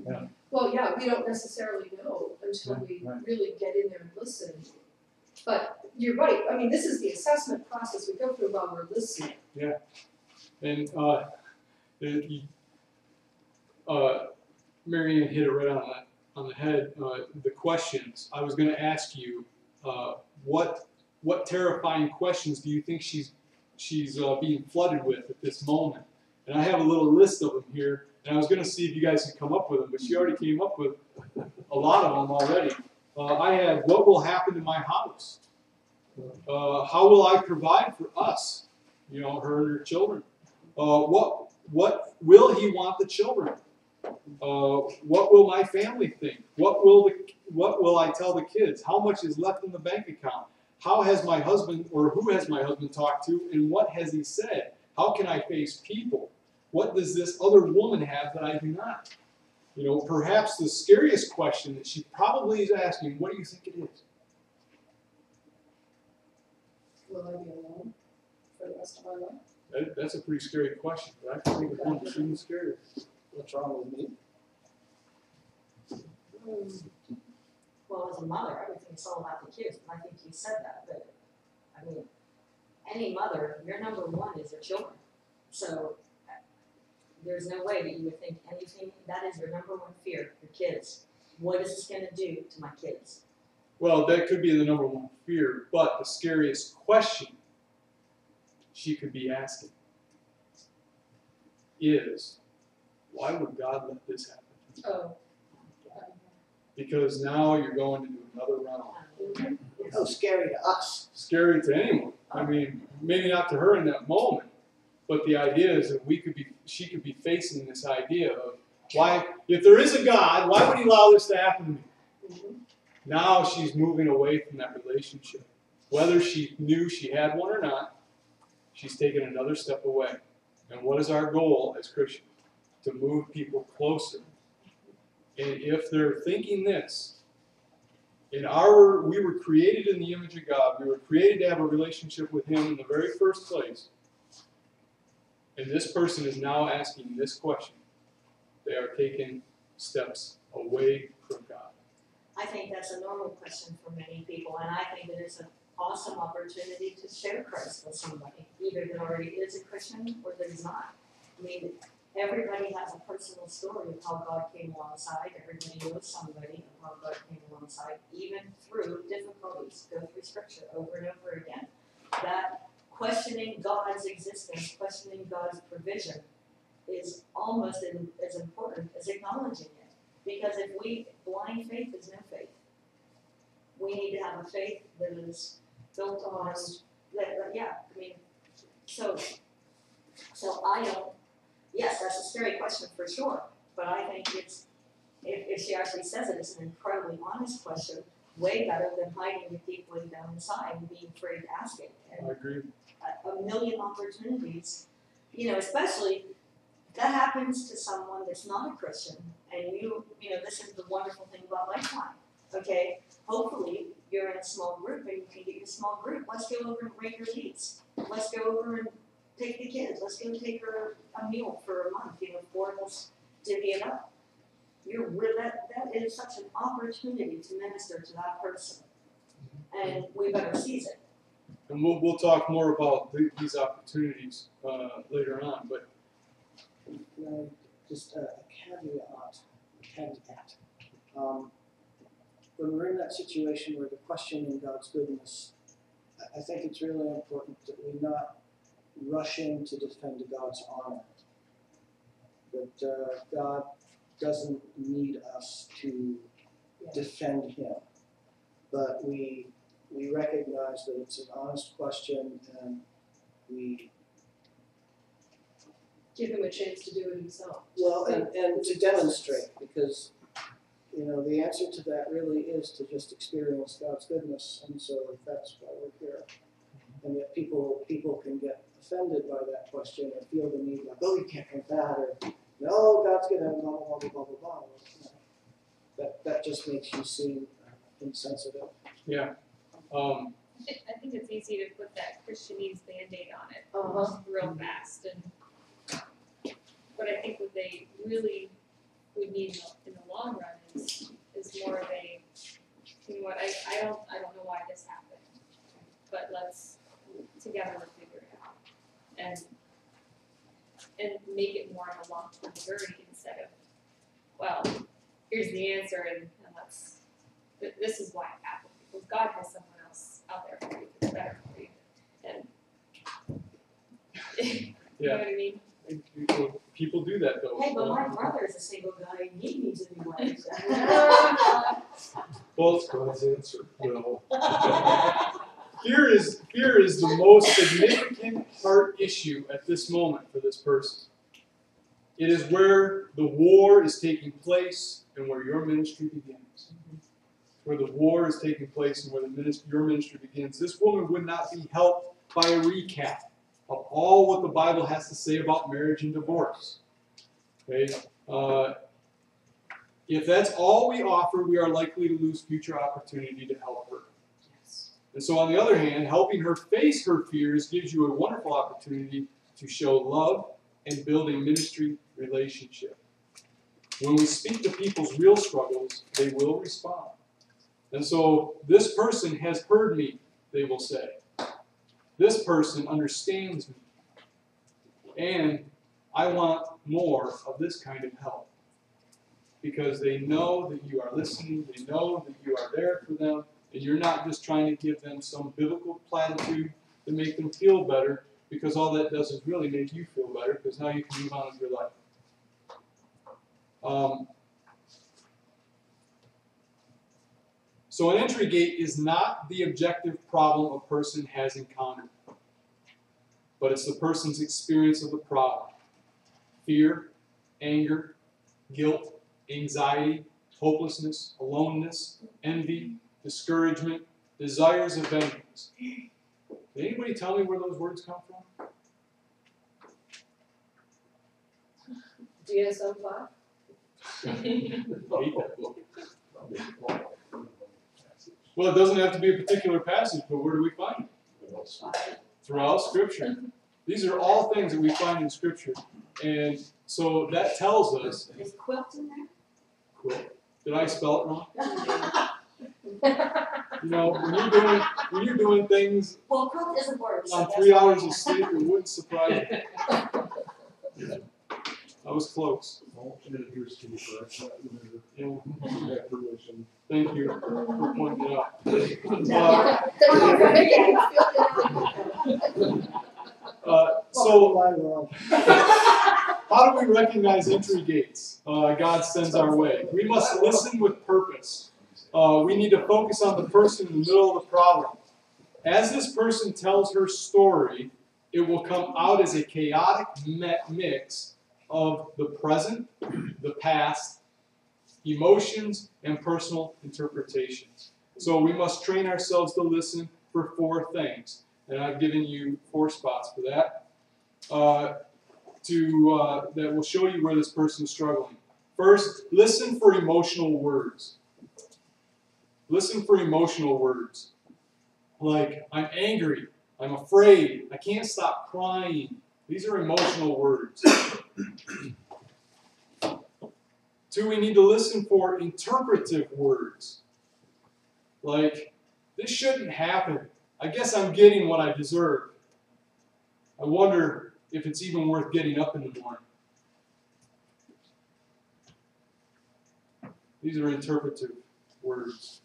Yeah. Well, yeah, we don't necessarily know until we really get in there and listen. But you're right. I mean, this is the assessment process we go through while we're listening. Yeah. And Marianne hit it right on the head. The questions I was going to ask you, what terrifying questions do you think she's being flooded with at this moment? And I have a little list of them here, and I was going to see if you guys could come up with them, but she already came up with a lot of them already. I had, what will happen to my house? How will I provide for us? Her and her children. What will he want the children? What will my family think? What will I tell the kids? How much is left in the bank account? How has my husband, or who has my husband talked to, and what has he said? How can I face people? What does this other woman have that I do not? Perhaps the scariest question that she probably is asking, what do you think it is? Will I be alone for the rest of my life? That's a pretty scary question, but I can think of one that's even scarier. What's wrong with me? Well, as a mother, everything's all about the kids, and I think you said that, but, I mean, any mother, your number one is your children. So, there's no way that you would think anything, that is your number one fear, your kids. What is this gonna do to my kids? Well, that could be the number one fear, but the scariest question she could be asking is, why would God let this happen? Oh. Because now you're going into another realm. Oh, scary to us. Scary to anyone. I mean, maybe not to her in that moment, but the idea is that she could be facing this idea of why, if there is a God, why would he allow this to happen to me? Now she's moving away from that relationship. Whether she knew she had one or not, she's taken another step away. And what is our goal as Christians? To move people closer. And if they're thinking this, we were created in the image of God. We were created to have a relationship with him in the very first place. And this person is now asking this question. They are taking steps away from God. I think that's a normal question for many people, and I think that it's an awesome opportunity to share Christ with somebody, either that already is a Christian or that is not. I mean, everybody has a personal story of how God came alongside. Everybody knows somebody of how God came alongside, even through difficulties. Go through Scripture over and over again. That questioning God's existence, questioning God's provision, is almost as important as acknowledging it. Because if blind faith is no faith. We need to have a faith that is built on, so I don't, yes, that's a scary question for sure, but I think if she actually says it, it's an incredibly honest question, way better than hiding it deeply down inside and being afraid to ask it. And I agree. a million opportunities, especially that happens to someone that's not a Christian, and this is the wonderful thing about Lifeline, okay? Hopefully, you're in a small group and you can get your small group. Let's go over and rate your needs. Let's go over and take the kids. Let's go take her a meal for a month, for us divvy it up. That is such an opportunity to minister to that person, and we better seize it. And we'll talk more about these opportunities later on, but just a caveat. When we're in that situation where the questioning God's goodness, I think it's really important that we not rush in to defend God's honor. That God doesn't need us to defend him, but we recognize that it's an honest question, and we Give him a chance to do it himself. well, and to demonstrate, because the answer to that really is to just experience God's goodness, and so that's why we're here. And yet people can get offended by that question or feel the need, like, oh, you can't have that, or no, God's good, and blah blah blah blah blah blah. That just makes you seem insensitive. yeah. I think it's easy to put that Christianese Band-Aid on it real fast, but I think what they really would need in the long run is more of a, I don't know why this happened, but let's together figure it out and make it more of a long-term journey instead of, well, here's the answer and this is why it happened, because God has someone else out there for you that's better for you, and you know what I mean? People do that though. Hey, but my brother is a single guy, and he needs a new wife. Well, God's answer. No. Fear is the most significant heart issue at this moment for this person. It is where the war is taking place and where your ministry begins. Where the war is taking place and where your ministry begins. This woman would not be helped by a recap of all what the Bible has to say about marriage and divorce. Okay? If that's all we offer, we are likely to lose future opportunity to help her. Yes. And so on the other hand, helping her face her fears gives you a wonderful opportunity to show love and build a ministry relationship. When we speak to people's real struggles, they will respond. And so this person has heard me, they will say. This person understands me. And I want more of this kind of help. Because they know that you are listening, they know that you are there for them, and you're not just trying to give them some biblical platitude to make them feel better, because all that does is really make you feel better, because now you can move on with your life. So an entry gate is not the objective problem a person has encountered. but it's the person's experience of the problem. Fear, anger, guilt, anxiety, hopelessness, aloneness, envy, discouragement, desires of vengeance. Can anybody tell me where those words come from? DSM-5? Well, it doesn't have to be a particular passage, but where do we find it? Throughout Scripture. These are all things that we find in Scripture. And so that tells us. Is quilt in there? Quilt. Did I spell it wrong? You know, when you're doing things Well, quilt is a word. So on that's 3 why- hours of sleep, it wouldn't surprise me. I was close. Yeah. Thank you for pointing it out. So, how do we recognize entry gates God sends our way? We must listen with purpose. We need to focus on the person in the middle of the problem. As this person tells her story, it will come out as a chaotic mix of the present, the past, emotions, and personal interpretations. So we must train ourselves to listen for 4 things. And I've given you 4 spots for that. That will show you where this person is struggling. First, listen for emotional words. Listen for emotional words. Like, I'm angry, I'm afraid, I can't stop crying. These are emotional words. 2, we need to listen for interpretive words. Like, this shouldn't happen. I guess I'm getting what I deserve. I wonder if it's even worth getting up in the morning. These are interpretive words.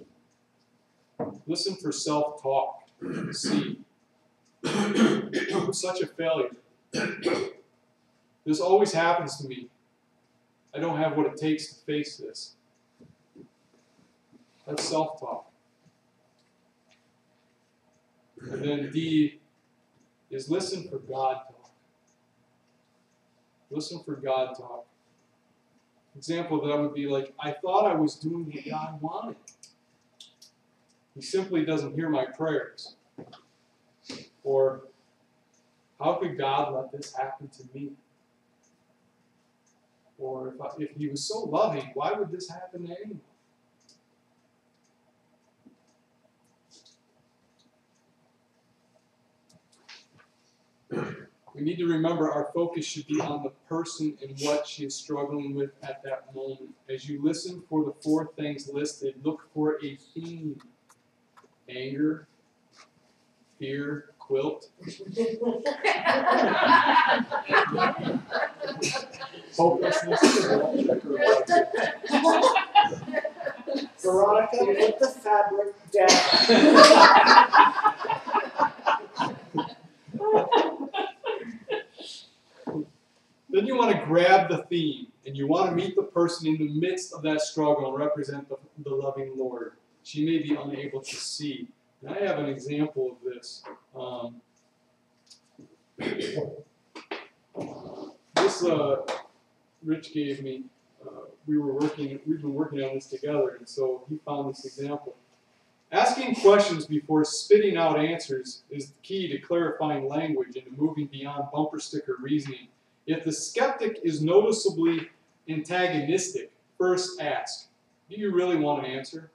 Listen for self-talk. See, I'm such a failure. This always happens to me. I don't have what it takes to face this. That's self-talk. And then D is listen for God talk. Listen for God talk. Example of that would be like, I thought I was doing what God wanted. He simply doesn't hear my prayers. Or, how could God let this happen to me? Or, if he was so loving, why would this happen to anyone? We need to remember our focus should be on the person and what she is struggling with at that moment. As you listen for the 4 things listed, look for a theme. Anger, fear, quilt. Hopelessness. Veronica, put the fabric down. Then you want to grab the theme, and you want to meet the person in the midst of that struggle and represent the loving Lord. She may be unable to see. And I have an example of this. This Rich gave me. We've been working on this together, and so he found this example. Asking questions before spitting out answers is the key to clarifying language and to moving beyond bumper sticker reasoning. If the skeptic is noticeably antagonistic, first ask, do you really want an answer?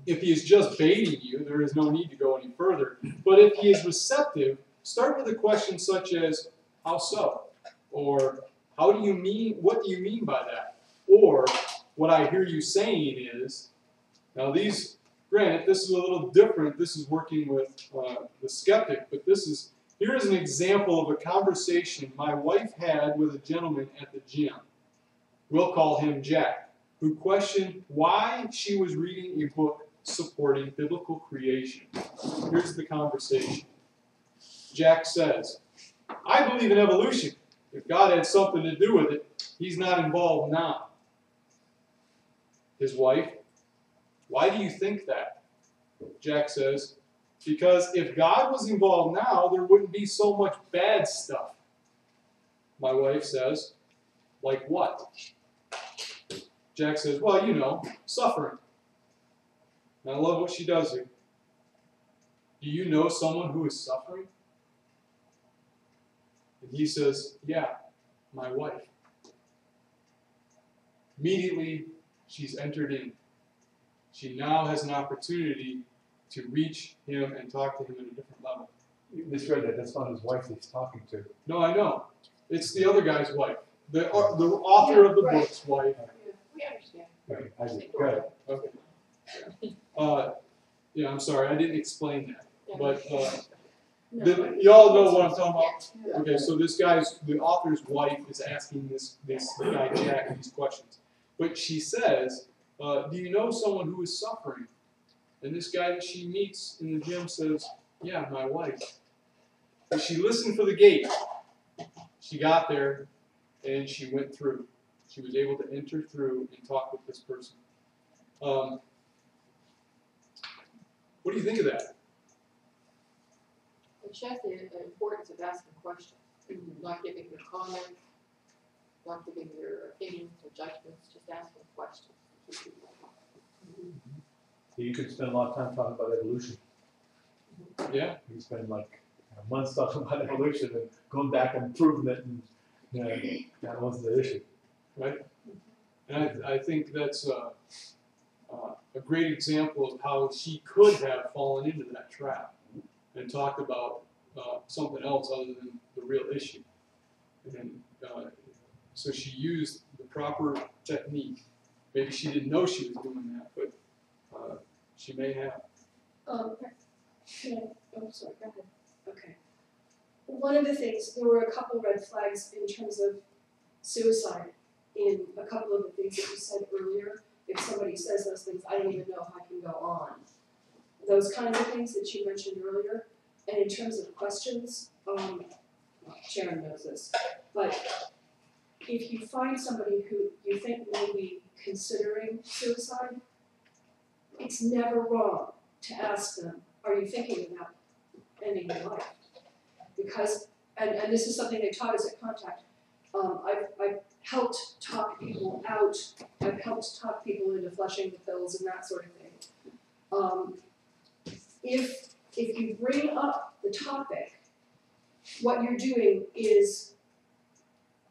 If he is just baiting you, there is no need to go any further. But if he is receptive, start with a question such as, how so? Or, what do you mean by that? Or, what I hear you saying is, now these, granted, this is a little different. This is working with the skeptic, but here is an example of a conversation my wife had with a gentleman at the gym. We'll call him Jack, who questioned why she was reading a book supporting biblical creation. Here's the conversation. Jack says, I believe in evolution. If God had something to do with it, he's not involved now. His wife, why do you think that? Jack says, Because if God was involved now, there wouldn't be so much bad stuff. My wife says, like what? Jack says, well, you know, suffering. And I love what she does here. Do you know someone who is suffering? And he says, yeah, my wife. Immediately, she's entered in. She now has an opportunity to reach him and talk to him at a different level. You misread that. That's not his wife he's talking to. No, I know. It's the other guy's wife. The author of the book's wife. We understand. Okay, I did. Go ahead. Okay. Yeah, I'm sorry. I didn't explain that. But No, you all know what I'm talking about. Yeah. Okay, so the author's wife is asking this guy Jack these questions. But she says, do you know someone who is suffering? And this guy that she meets in the gym says, yeah, my wife. But she listened for the gate. She got there, and she went through. She was able to enter through and talk with this person. What do you think of that? It shows the importance of asking questions, not giving your comments, not giving your opinions or judgments, just asking questions. You could spend a lot of time talking about evolution. Yeah. You can spend like months talking about evolution and going back and proving it, and that wasn't the issue. Right? And I think that's a great example of how she could have fallen into that trap and talked about something else other than the real issue. And so she used the proper technique. Maybe she didn't know she was doing that, but she may have. Oh, sorry, go ahead. Okay. One of the things, there were a couple red flags in terms of suicide in a couple of the things that you said earlier. If somebody says those things, I don't even know if I can go on. Those kinds of things that you mentioned earlier. And in terms of questions, Sharon knows this, but if you find somebody who you think may be considering suicide, it's never wrong to ask them, are you thinking about ending your life? Because, and this is something they taught us at Contact, I've helped talk people out, I've helped talk people into flushing the pills and that sort of thing. If you bring up the topic, what you're doing is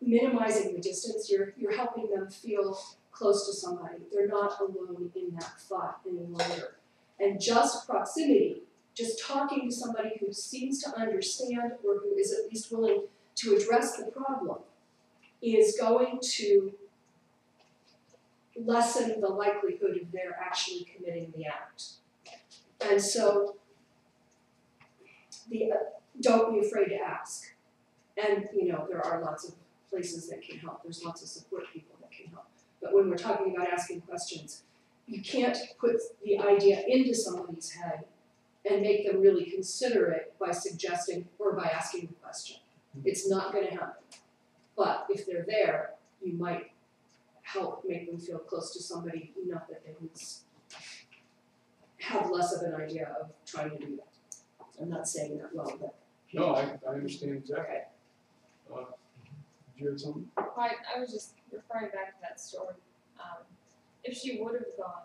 minimizing the distance. You're helping them feel close to somebody. They're not alone in that thought any longer. And just proximity, just talking to somebody who seems to understand or who is at least willing to address the problem, is going to lessen the likelihood of their actually committing the act. And so, don't be afraid to ask. And there are lots of places that can help. There's lots of support people that can help. But when we're talking about asking questions, you can't put the idea into somebody's head and make them really consider it by suggesting or by asking the question. It's not going to happen. But if they're there, you might help make them feel close to somebody enough that they would have less of an idea of trying to do that. I'm not saying that well, but. No, I understand exactly. Okay. Did you have something? I was just referring back to that story. If she would have gone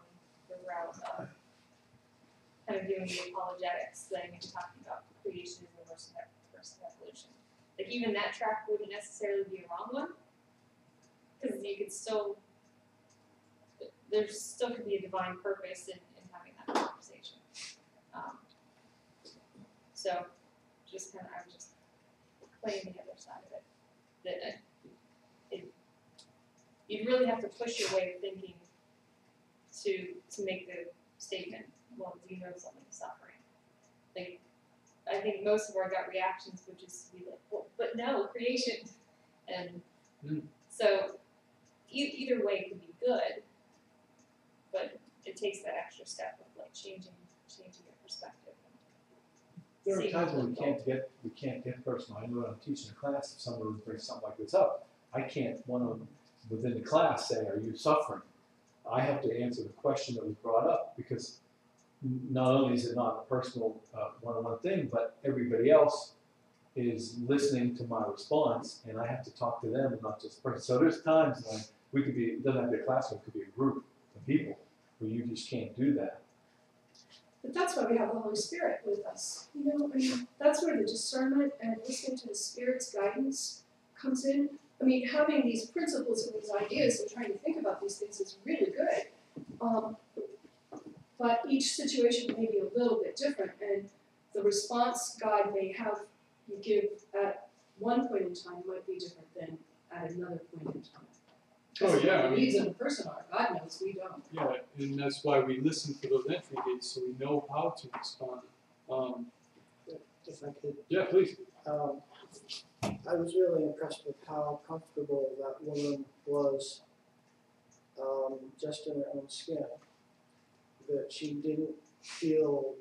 the route of kind of doing the apologetics thing and talking about creationism versus evolution, like even that track wouldn't necessarily be a wrong one, because you could still, there still could be a divine purpose in having that conversation. So I was just playing the other side of it. That you'd really have to push your way of thinking to make the statement, well, do you know someone is suffering? Like, I think most of our gut reactions would just be like, well, but no, creation. And so either way could be good, but it takes that extra step of like changing your perspective. There are times when we can't get personal. I know when I'm teaching a class, if someone would bring something like this up, I can't, one of them within the class, say, are you suffering? I have to answer the question that was brought up, because not only is it not a personal one-on-one thing, but everybody else is listening to my response, and I have to talk to them and not just the person. So there's times when we could be, it doesn't have to be a classroom, it could be a group of people where you just can't do that. But that's why we have the Holy Spirit with us. You know, I mean, that's where the discernment and listening to the Spirit's guidance comes in. I mean, having these principles and these ideas and trying to think about these things is really good. But each situation may be a little bit different, and the response God may have you give at one point in time might be different than at another point in time. Oh, yeah, I The mean- needs of the person are, God knows, we don't. Yeah, and that's why we listen for those entry gates, so we know how to respond. If I could, Yeah, please. I was really impressed with how comfortable that woman was, just in her own skin. That she didn't feel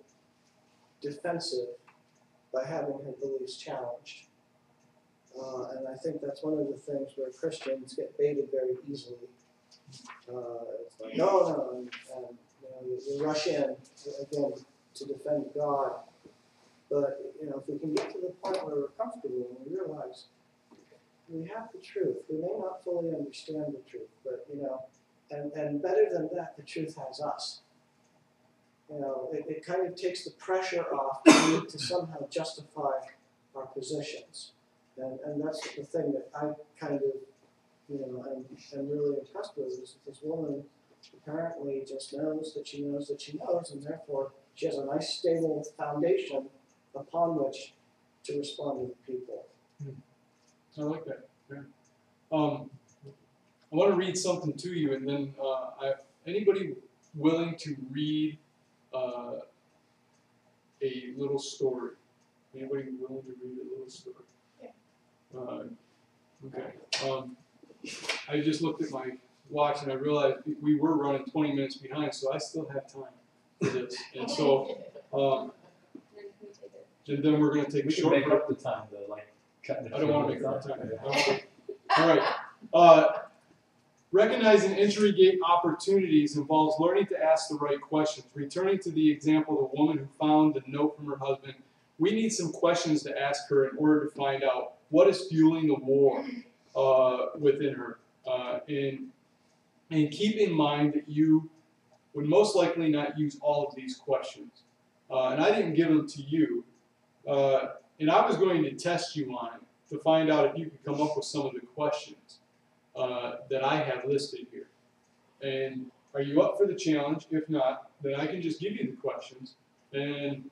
defensive by having her beliefs challenged. And I think that's one of the things where Christians get baited very easily. It's like, no, and you rush in, again, to defend God. But, if we can get to the point where we're comfortable and we realize we have the truth. We may not fully understand the truth, but, and better than that, the truth has us. It kind of takes the pressure off the need to somehow justify our positions. And that's the thing that I kind of, am really impressed with is this woman apparently just knows that she knows that she knows, and therefore she has a nice stable foundation upon which to respond to people. I like that. Yeah. I want to read something to you, and then anybody willing to read a little story? Anybody willing to read a little story? Okay. I just looked at my watch and I realized we were running 20 minutes behind, so I still have time for this. And so, and then we're going to take a We can short make break. up the time though, like cutting it. I don't want to make up time. All right. Recognizing entry gate opportunities involves learning to ask the right questions. Returning to the example of the woman who found the note from her husband, we need some questions to ask her in order to find out what is fueling the war within her. And keep in mind that you would most likely not use all of these questions. And I didn't give them to you. And I was going to test you on it to find out if you could come up with some of the questions that I have listed here. And are you up for the challenge? If not, then I can just give you the questions, and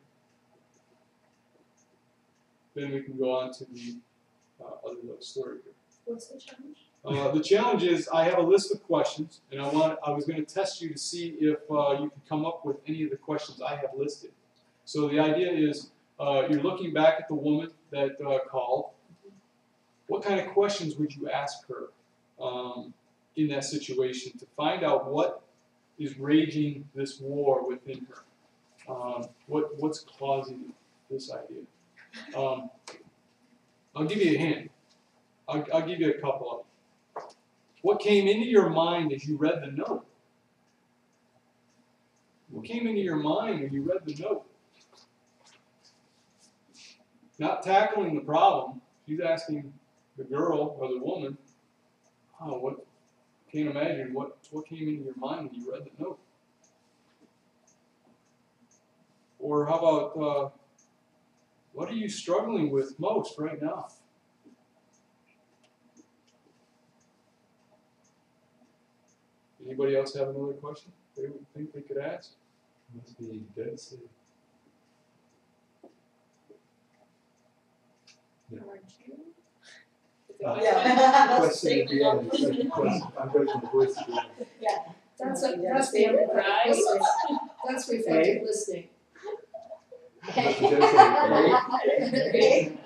then we can go on to the other little story here. What's the challenge? The challenge is I have a list of questions, and I was going to test you to see if you could come up with any of the questions I have listed. So the idea is you're looking back at the woman that called. What kind of questions would you ask her in that situation to find out what is raging this war within her? What's causing this idea? I'll give you a hint. I'll give you a couple of them. What came into your mind as you read the note? What came into your mind when you read the note? Not tackling the problem. She's asking the girl or the woman, oh, can't imagine what came into your mind when you read the note. Or how about, what are you struggling with most right now? Anybody else have another question they would think they could ask? Must be devastating. Aren't you? Question at the end, the second question. I'm going to the voice again. That's the empathetic Right. listening. That's reflective listening. Must be devastating.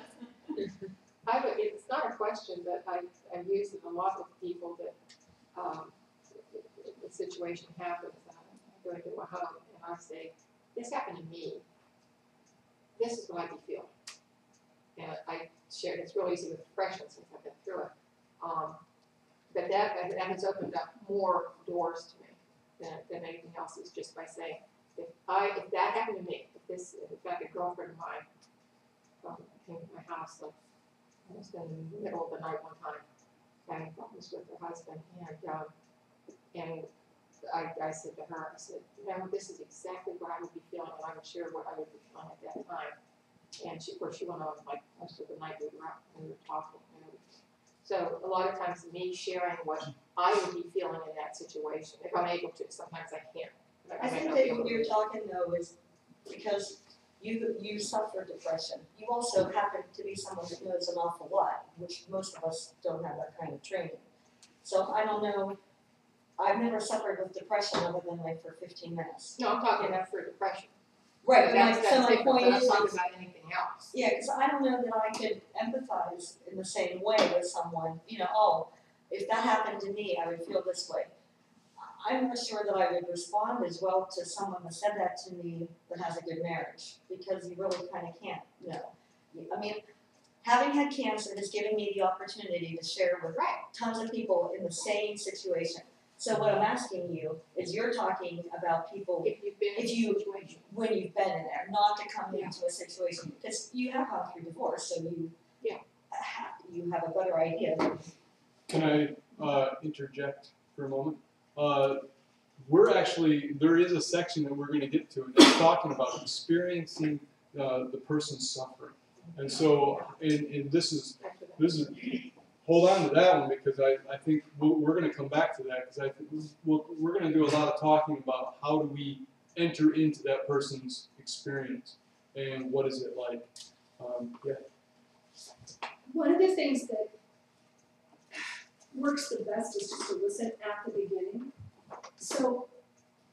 It's not a question, but I use it a lot with people that the situation happens, and I'm going to a hug, and I say, this happened to me. This is what I be feeling. And I share, it's real easy with depression since I've been through it. But that has opened up more doors to me than anything else, is just by saying, if that happened to me, if a girlfriend of mine came to my house, like, it was in the middle of the night one time, and I was with her husband, and I said to her, I said, this is exactly what I would be feeling, and I would share what I would be feeling at that time. And she went on like most of the night we were talking. So a lot of times me sharing what I would be feeling in that situation, if I'm able to, sometimes I can't. I think that what you're talking though is because you suffer depression. You also happen to be someone that knows an awful lot, which most of us don't have that kind of training. So I don't know, I've never suffered with depression other than like for 15 minutes. No, I'm talking about for depression. Right, So my point is, I'm talking about anything else. yeah, because I don't know that I could empathize in the same way with someone, if that happened to me, I would feel this way. I'm not sure that I would respond as well to someone that said that to me that has a good marriage, because you really kind of can't know. I mean, having had cancer has given me the opportunity to share with tons of people in the same situation. So what I'm asking you is you're talking about people If you've been in a situation. when you've been in there, not to come into a situation, because you have gone through divorce, so you have a better idea. Can I interject for a moment? There is a section that we're going to get to, and it's talking about experiencing the person's suffering. And so, and this is, hold on to that one, because I think we're going to come back to that, because I think we're going to do a lot of talking about how do we enter into that person's experience and what is it like. One of the things that works the best is just to listen at the beginning. So,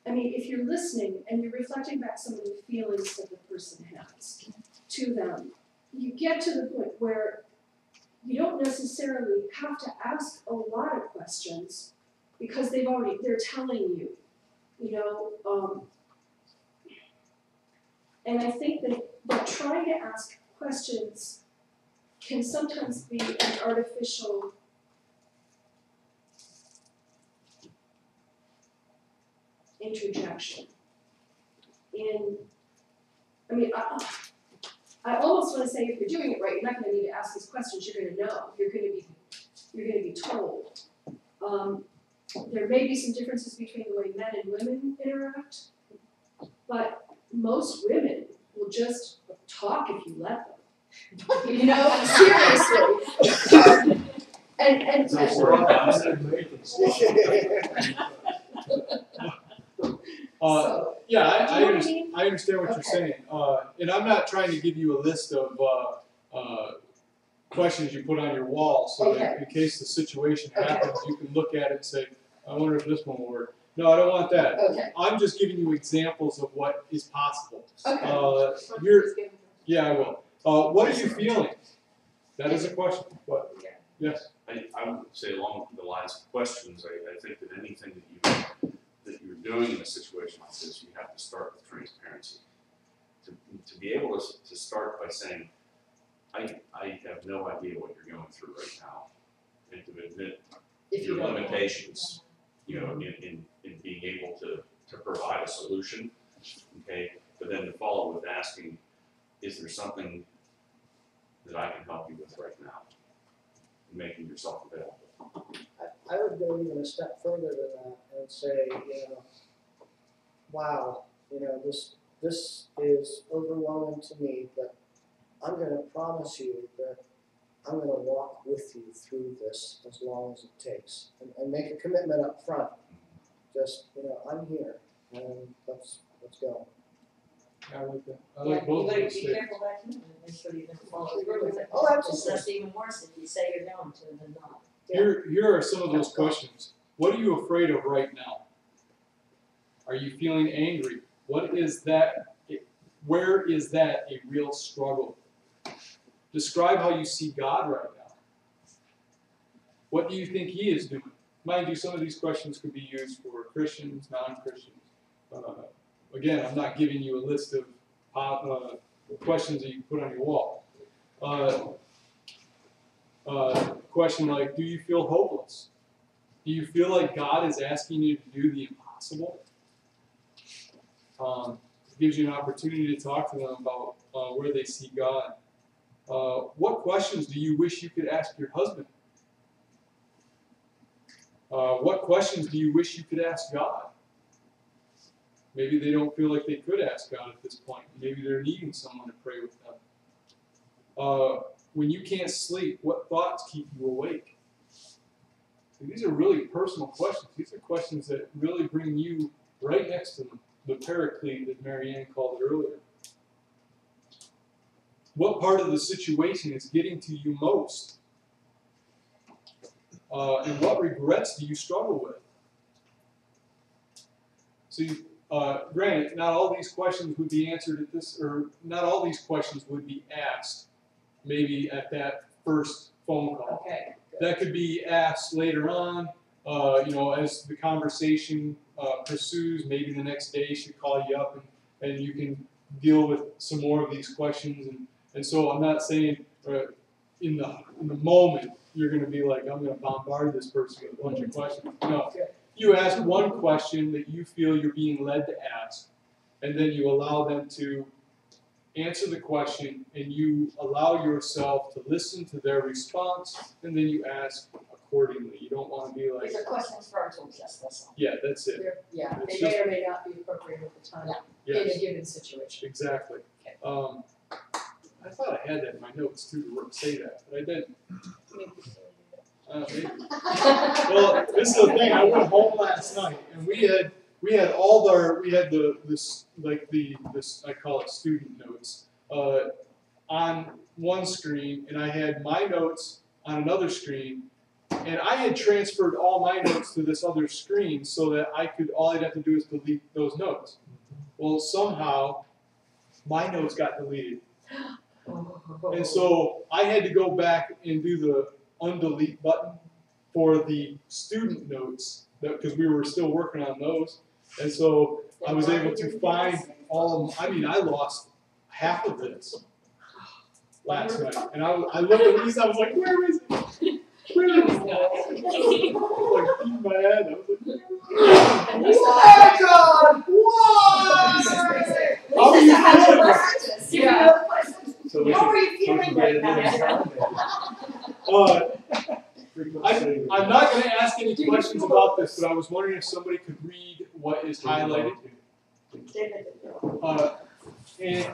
I mean, if you're listening and you're reflecting back some of the feelings that the person has to them, you get to the point where you don't necessarily have to ask a lot of questions because they're telling you, and I think that trying to ask questions can sometimes be an artificial interjection. I almost want to say if you're doing it right, you're not going to need to ask these questions. You're going to know. You're going to be told. There may be some differences between the way men and women interact, but most women will just talk if you let them. Seriously. and I understand what you're saying, and I'm not trying to give you a list of questions you put on your wall, so that in case the situation happens, you can look at it and say, I wonder if this one will work. No, I don't want that. Okay. I'm just giving you examples of what is possible. Okay. I will. What are you feeling? That is a question. What? Yes. I would say along the lines of questions, I think that anything that you're doing in a situation like this, you have to start with transparency. To be able to start by saying, I have no idea what you're going through right now, and to admit your limitations, in being able to provide a solution, okay? But then to follow with asking, is there something that I can help you with right now? Making yourself available. I would go even a step further than that and say, wow, this is overwhelming to me, but I'm going to promise you that I'm going to walk with you through this as long as it takes, and make a commitment up front. Just, I'm here, and let's go. I like that. I like both of those Be statements. careful that commitment, make sure you don't follow through with it. Oh, absolutely. That's even worse if you say you're going to and then not. Here are some of those questions. What are you afraid of right now? Are you feeling angry? What is that? Where is that a real struggle? Describe how you see God right now. What do you think He is doing? Mind you, some of these questions could be used for Christians, non-Christians. Again, I'm not giving you a list of questions that you can put on your wall. Question like, do you feel hopeless? Do you feel like God is asking you to do the impossible? It gives you an opportunity to talk to them about where they see God. What questions do you wish you could ask your husband? What questions do you wish you could ask God? Maybe they don't feel like they could ask God at this point. Maybe they're needing someone to pray with them. When you can't sleep, what thoughts keep you awake? So these are really personal questions. These are questions that really bring you right next to them, the paraclete that Marianne called it earlier. What part of the situation is getting to you most? And what regrets do you struggle with? See, granted, not all these questions would be answered at this, or not all these questions would be asked maybe at that first phone call. Okay. That could be asked later on, as the conversation pursues. Maybe the next day she'll call you up and you can deal with some more of these questions. And so I'm not saying in the moment you're going to be like, I'm going to bombard this person with a bunch of questions. No. You ask one question that you feel you're being led to ask, and then you allow them to answer the question, and you allow yourself to listen to their response, and then you ask accordingly. You don't want to be like, These are questions for to just listen. yeah, that's it. Yeah, It's they may just- or may not be appropriate at the time in Yes, a given situation. exactly. Okay. I thought I had that in my notes too to say that, but I didn't. Maybe. Well, this is the thing. I went home last night, and we had I call it student notes on one screen, and I had my notes on another screen, and I had transferred all my notes to this other screen so that all I'd have to do is delete those notes. Well, somehow my notes got deleted, and so I had to go back and do the undelete button for the student notes because we were still working on those, and so I was able to find all of them. I mean, I lost half of this last night, and I looked at these. I was like, "Where is it? Where is it?" I was like, in my head. I was like, Why, God? Why? "How are you feeling?" Yeah. So we How are should, you we feeling should get right it in now? time. I'm not going to ask any questions about this, but I was wondering if somebody could read what is highlighted. And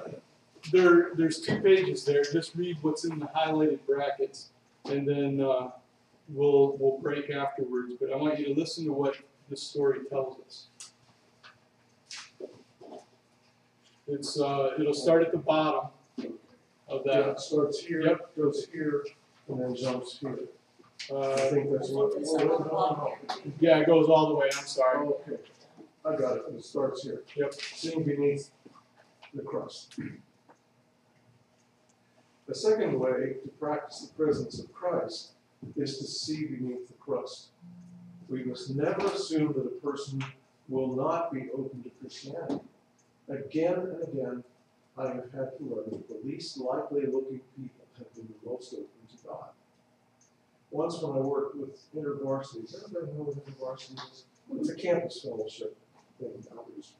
there's 2 pages there. Just read what's in the highlighted brackets, and then we'll break afterwards. But I want you to listen to what the story tells us. It'll start at the bottom of that. Yeah, it starts here, Yep. goes here, and then jumps here. I Uh, think that's what. yeah, it goes all the way. I'm sorry. Okay, I got it. It starts here. Yep. Seeing beneath the crust. The second way to practice the presence of Christ is to see beneath the crust. We must never assume that a person will not be open to Christianity. Again and again, I have had to learn that the least likely looking people have been the most open to God. Once when I worked with InterVarsity, does everybody know what InterVarsity is? It's a campus fellowship thing nowadays.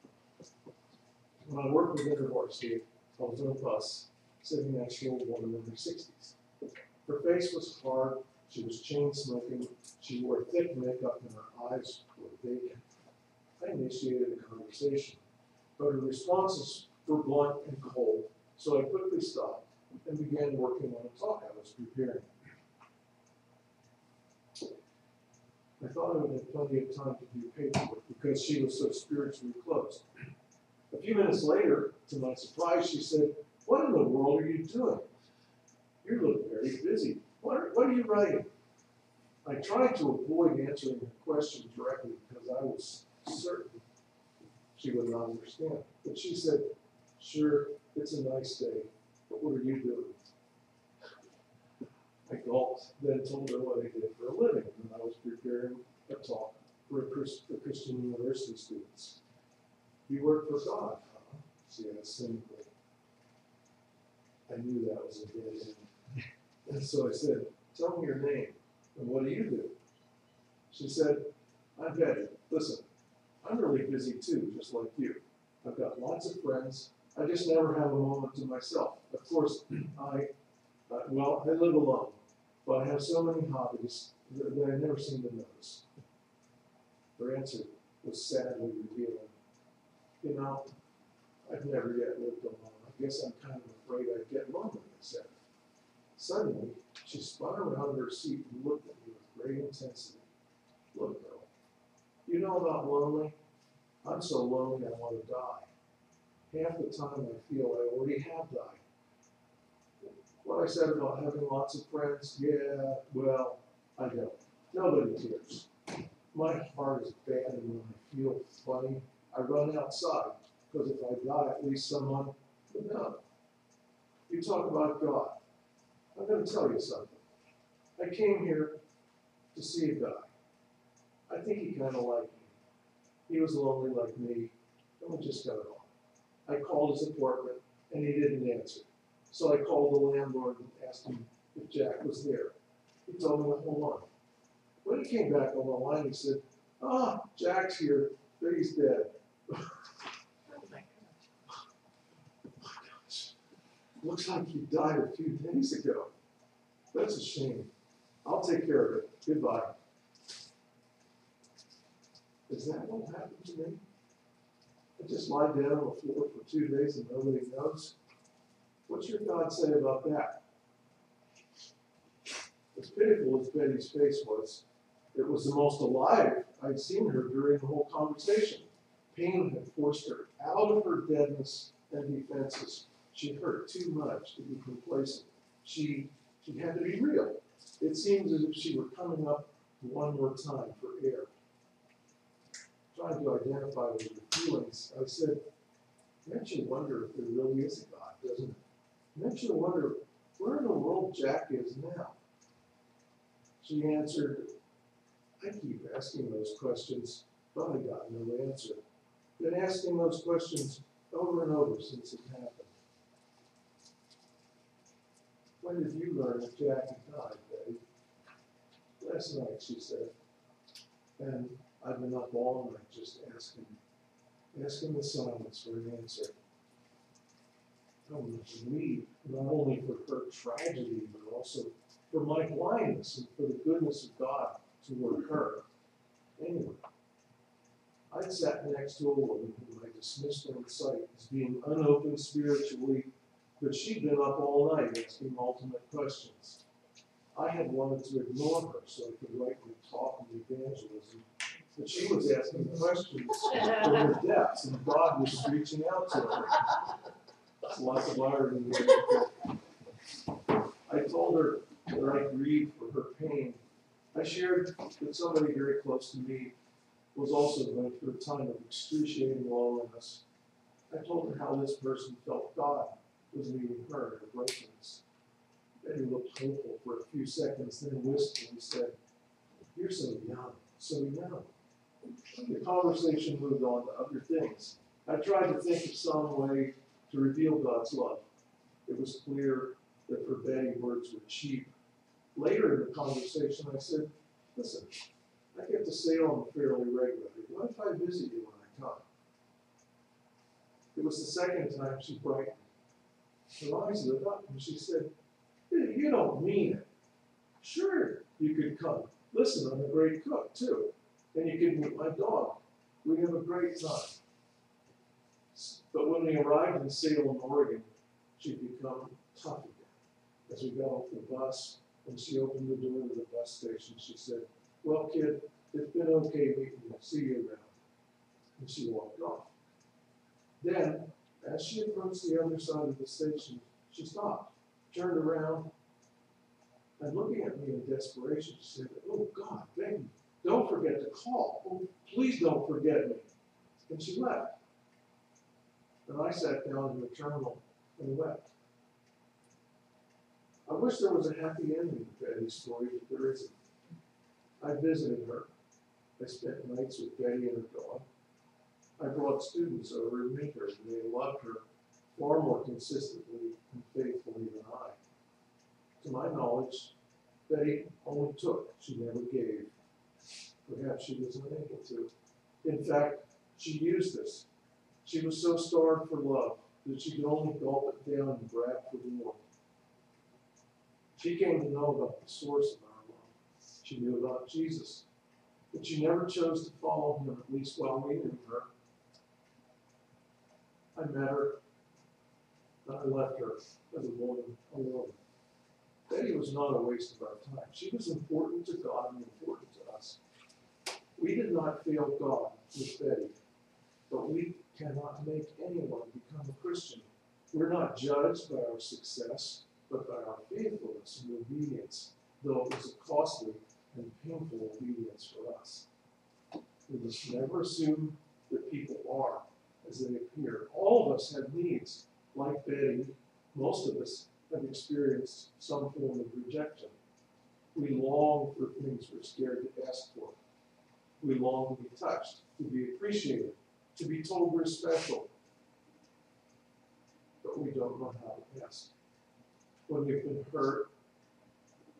When I worked with InterVarsity, I was on a bus sitting next to a woman in her 60s. Her face was hard, she was chain smoking, she wore thick makeup and her eyes were vacant. I initiated a conversation, but her responses were blunt and cold, so I quickly stopped and began working on a talk I was preparing. I thought I would have plenty of time to do paperwork because she was so spiritually close. A few minutes later, to my surprise, she said, "What in the world are you doing? You look very busy. What are you writing?" I tried to avoid answering her question directly because I was certain she would not understand. But she said, "Sure, it's a nice day, but what are you doing?" I gulped, then told her what I did for a living, and I was preparing a talk for Christian university students. "You work for God, huh?" she asked cynically. I knew that was a dead end. And so I said, "Tell me your name, and what do you do?" She said, "I'm Betty. Listen, I'm really busy too, just like you. I've got lots of friends. I just never have a moment to myself. Of course, I live alone, but I have so many hobbies that I never seem to notice. Her answer was sadly revealing. You know, I've never yet lived alone. I guess I'm kind of afraid I'd get lonely, I said. Suddenly, she spun around in her seat and looked at me with great intensity. Look, girl, you know about lonely? I'm so lonely I want to die. Half the time I feel I already have died. What I said about having lots of friends, yeah, well, I don't. Nobody cares. My heart is bad, and when I feel funny, I run outside, because if I die, at least someone would know. You talk about God. I'm going to tell you something. I came here to see a guy. I think he kind of liked me. He was lonely like me, and we just got it on. I called his apartment, and he didn't answer. So I called the landlord and asked him if Jack was there. He told me to hold on. When he came back on the line, he said, Jack's here, but he's dead. Looks like he died a few days ago. That's a shame. I'll take care of it. Goodbye. Is that what happened to me? I just lie down on the floor for 2 days and nobody knows? What's your God say about that? As pitiful as Betty's face was, it was the most alive I'd seen her during the whole conversation. Pain had forced her out of her deadness and defenses. She hurt too much to be complacent. She had to be real. It seemed as if she were coming up one more time for air. Trying to identify with her feelings, I said, makes you wonder if there really is a God, doesn't it? Makes you wonder where in the world Jack is now. She answered, I keep asking those questions, but I got no answer. Been asking those questions over and over since it happened. When did you learn that Jack had died, Betty? Last night, she said. And I've been up all night just asking the silence for an answer. I want to believe, not only for her tragedy, but also for my blindness and for the goodness of God toward her. Anyway, I'd sat next to a woman whom I dismissed on sight as being unopened spiritually, but she'd been up all night asking ultimate questions. I had wanted to ignore her so I could rightly talk in evangelism, but she was asking questions from her depths, and God was reaching out to her. There's lots of irony there. I told her that I grieved for her pain. I shared that somebody very close to me was also going through a time of excruciating loneliness. I told her how this person felt God was leading her in her brokenness. Betty looked hopeful for a few seconds, then wistfully said, "You're so young, so young." The conversation moved on to other things. I tried to think of some way to reveal God's love. It was clear that for Betty, words were cheap. Later in the conversation, I said, "Listen, I get to sail on fairly regularly. What if I visit you when I come?" It was the second time she brightened. Her eyes lit up and she said, "You don't mean it. Sure, you could come. Listen, I'm a great cook, too. And you could meet my dog. We have a great time." But when we arrived in Salem, Oregon, she'd become tough again. As we got off the bus and she opened the door to the bus station, she said, "Well, kid, it's been okay meeting you. See you around." And she walked off. Then, as she approached the other side of the station, she stopped, turned around, and looking at me in desperation, she said, "Oh, God, Becky, don't forget to call. Oh, please don't forget me." And she left. And I sat down in the terminal and wept. I wish there was a happy ending to Betty's story, but there isn't. I visited her. I spent nights with Betty and her dog. I brought students over to meet her, and they loved her far more consistently and faithfully than I. To my knowledge, Betty only took, she never gave. Perhaps she was unable to. In fact, she used us. She was so starved for love that she could only gulp it down and grab for more. She came to know about the source of our love. She knew about Jesus, but she never chose to follow him, at least while we knew her. I met her, and I left her as a woman alone. Betty was not a waste of our time. She was important to God and important to us. We did not fail God with Betty, but we cannot make anyone become a Christian. We're not judged by our success, but by our faithfulness and obedience, though it was a costly and painful obedience for us. We must never assume that people are as they appear. All of us have needs. Like Betty, most of us have experienced some form of rejection. We long for things we're scared to ask for. We long to be touched, to be appreciated, to be told we're special. But we don't know how to ask. When we've been hurt,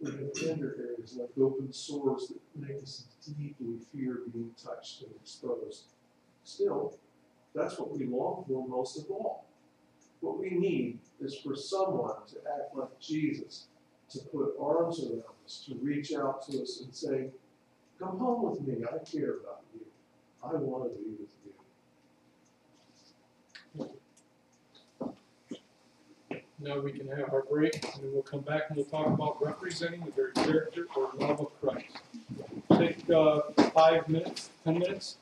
we have tender areas like open sores that make us deeply fear being touched and exposed. Still, that's what we long for most of all. What we need is for someone to act like Jesus, to put arms around us, to reach out to us and say, come home with me, I care about you. I want to be with you. Now we can have our break, and then we'll come back and we'll talk about representing the very character or love of Christ. Take 5 minutes, 10 minutes.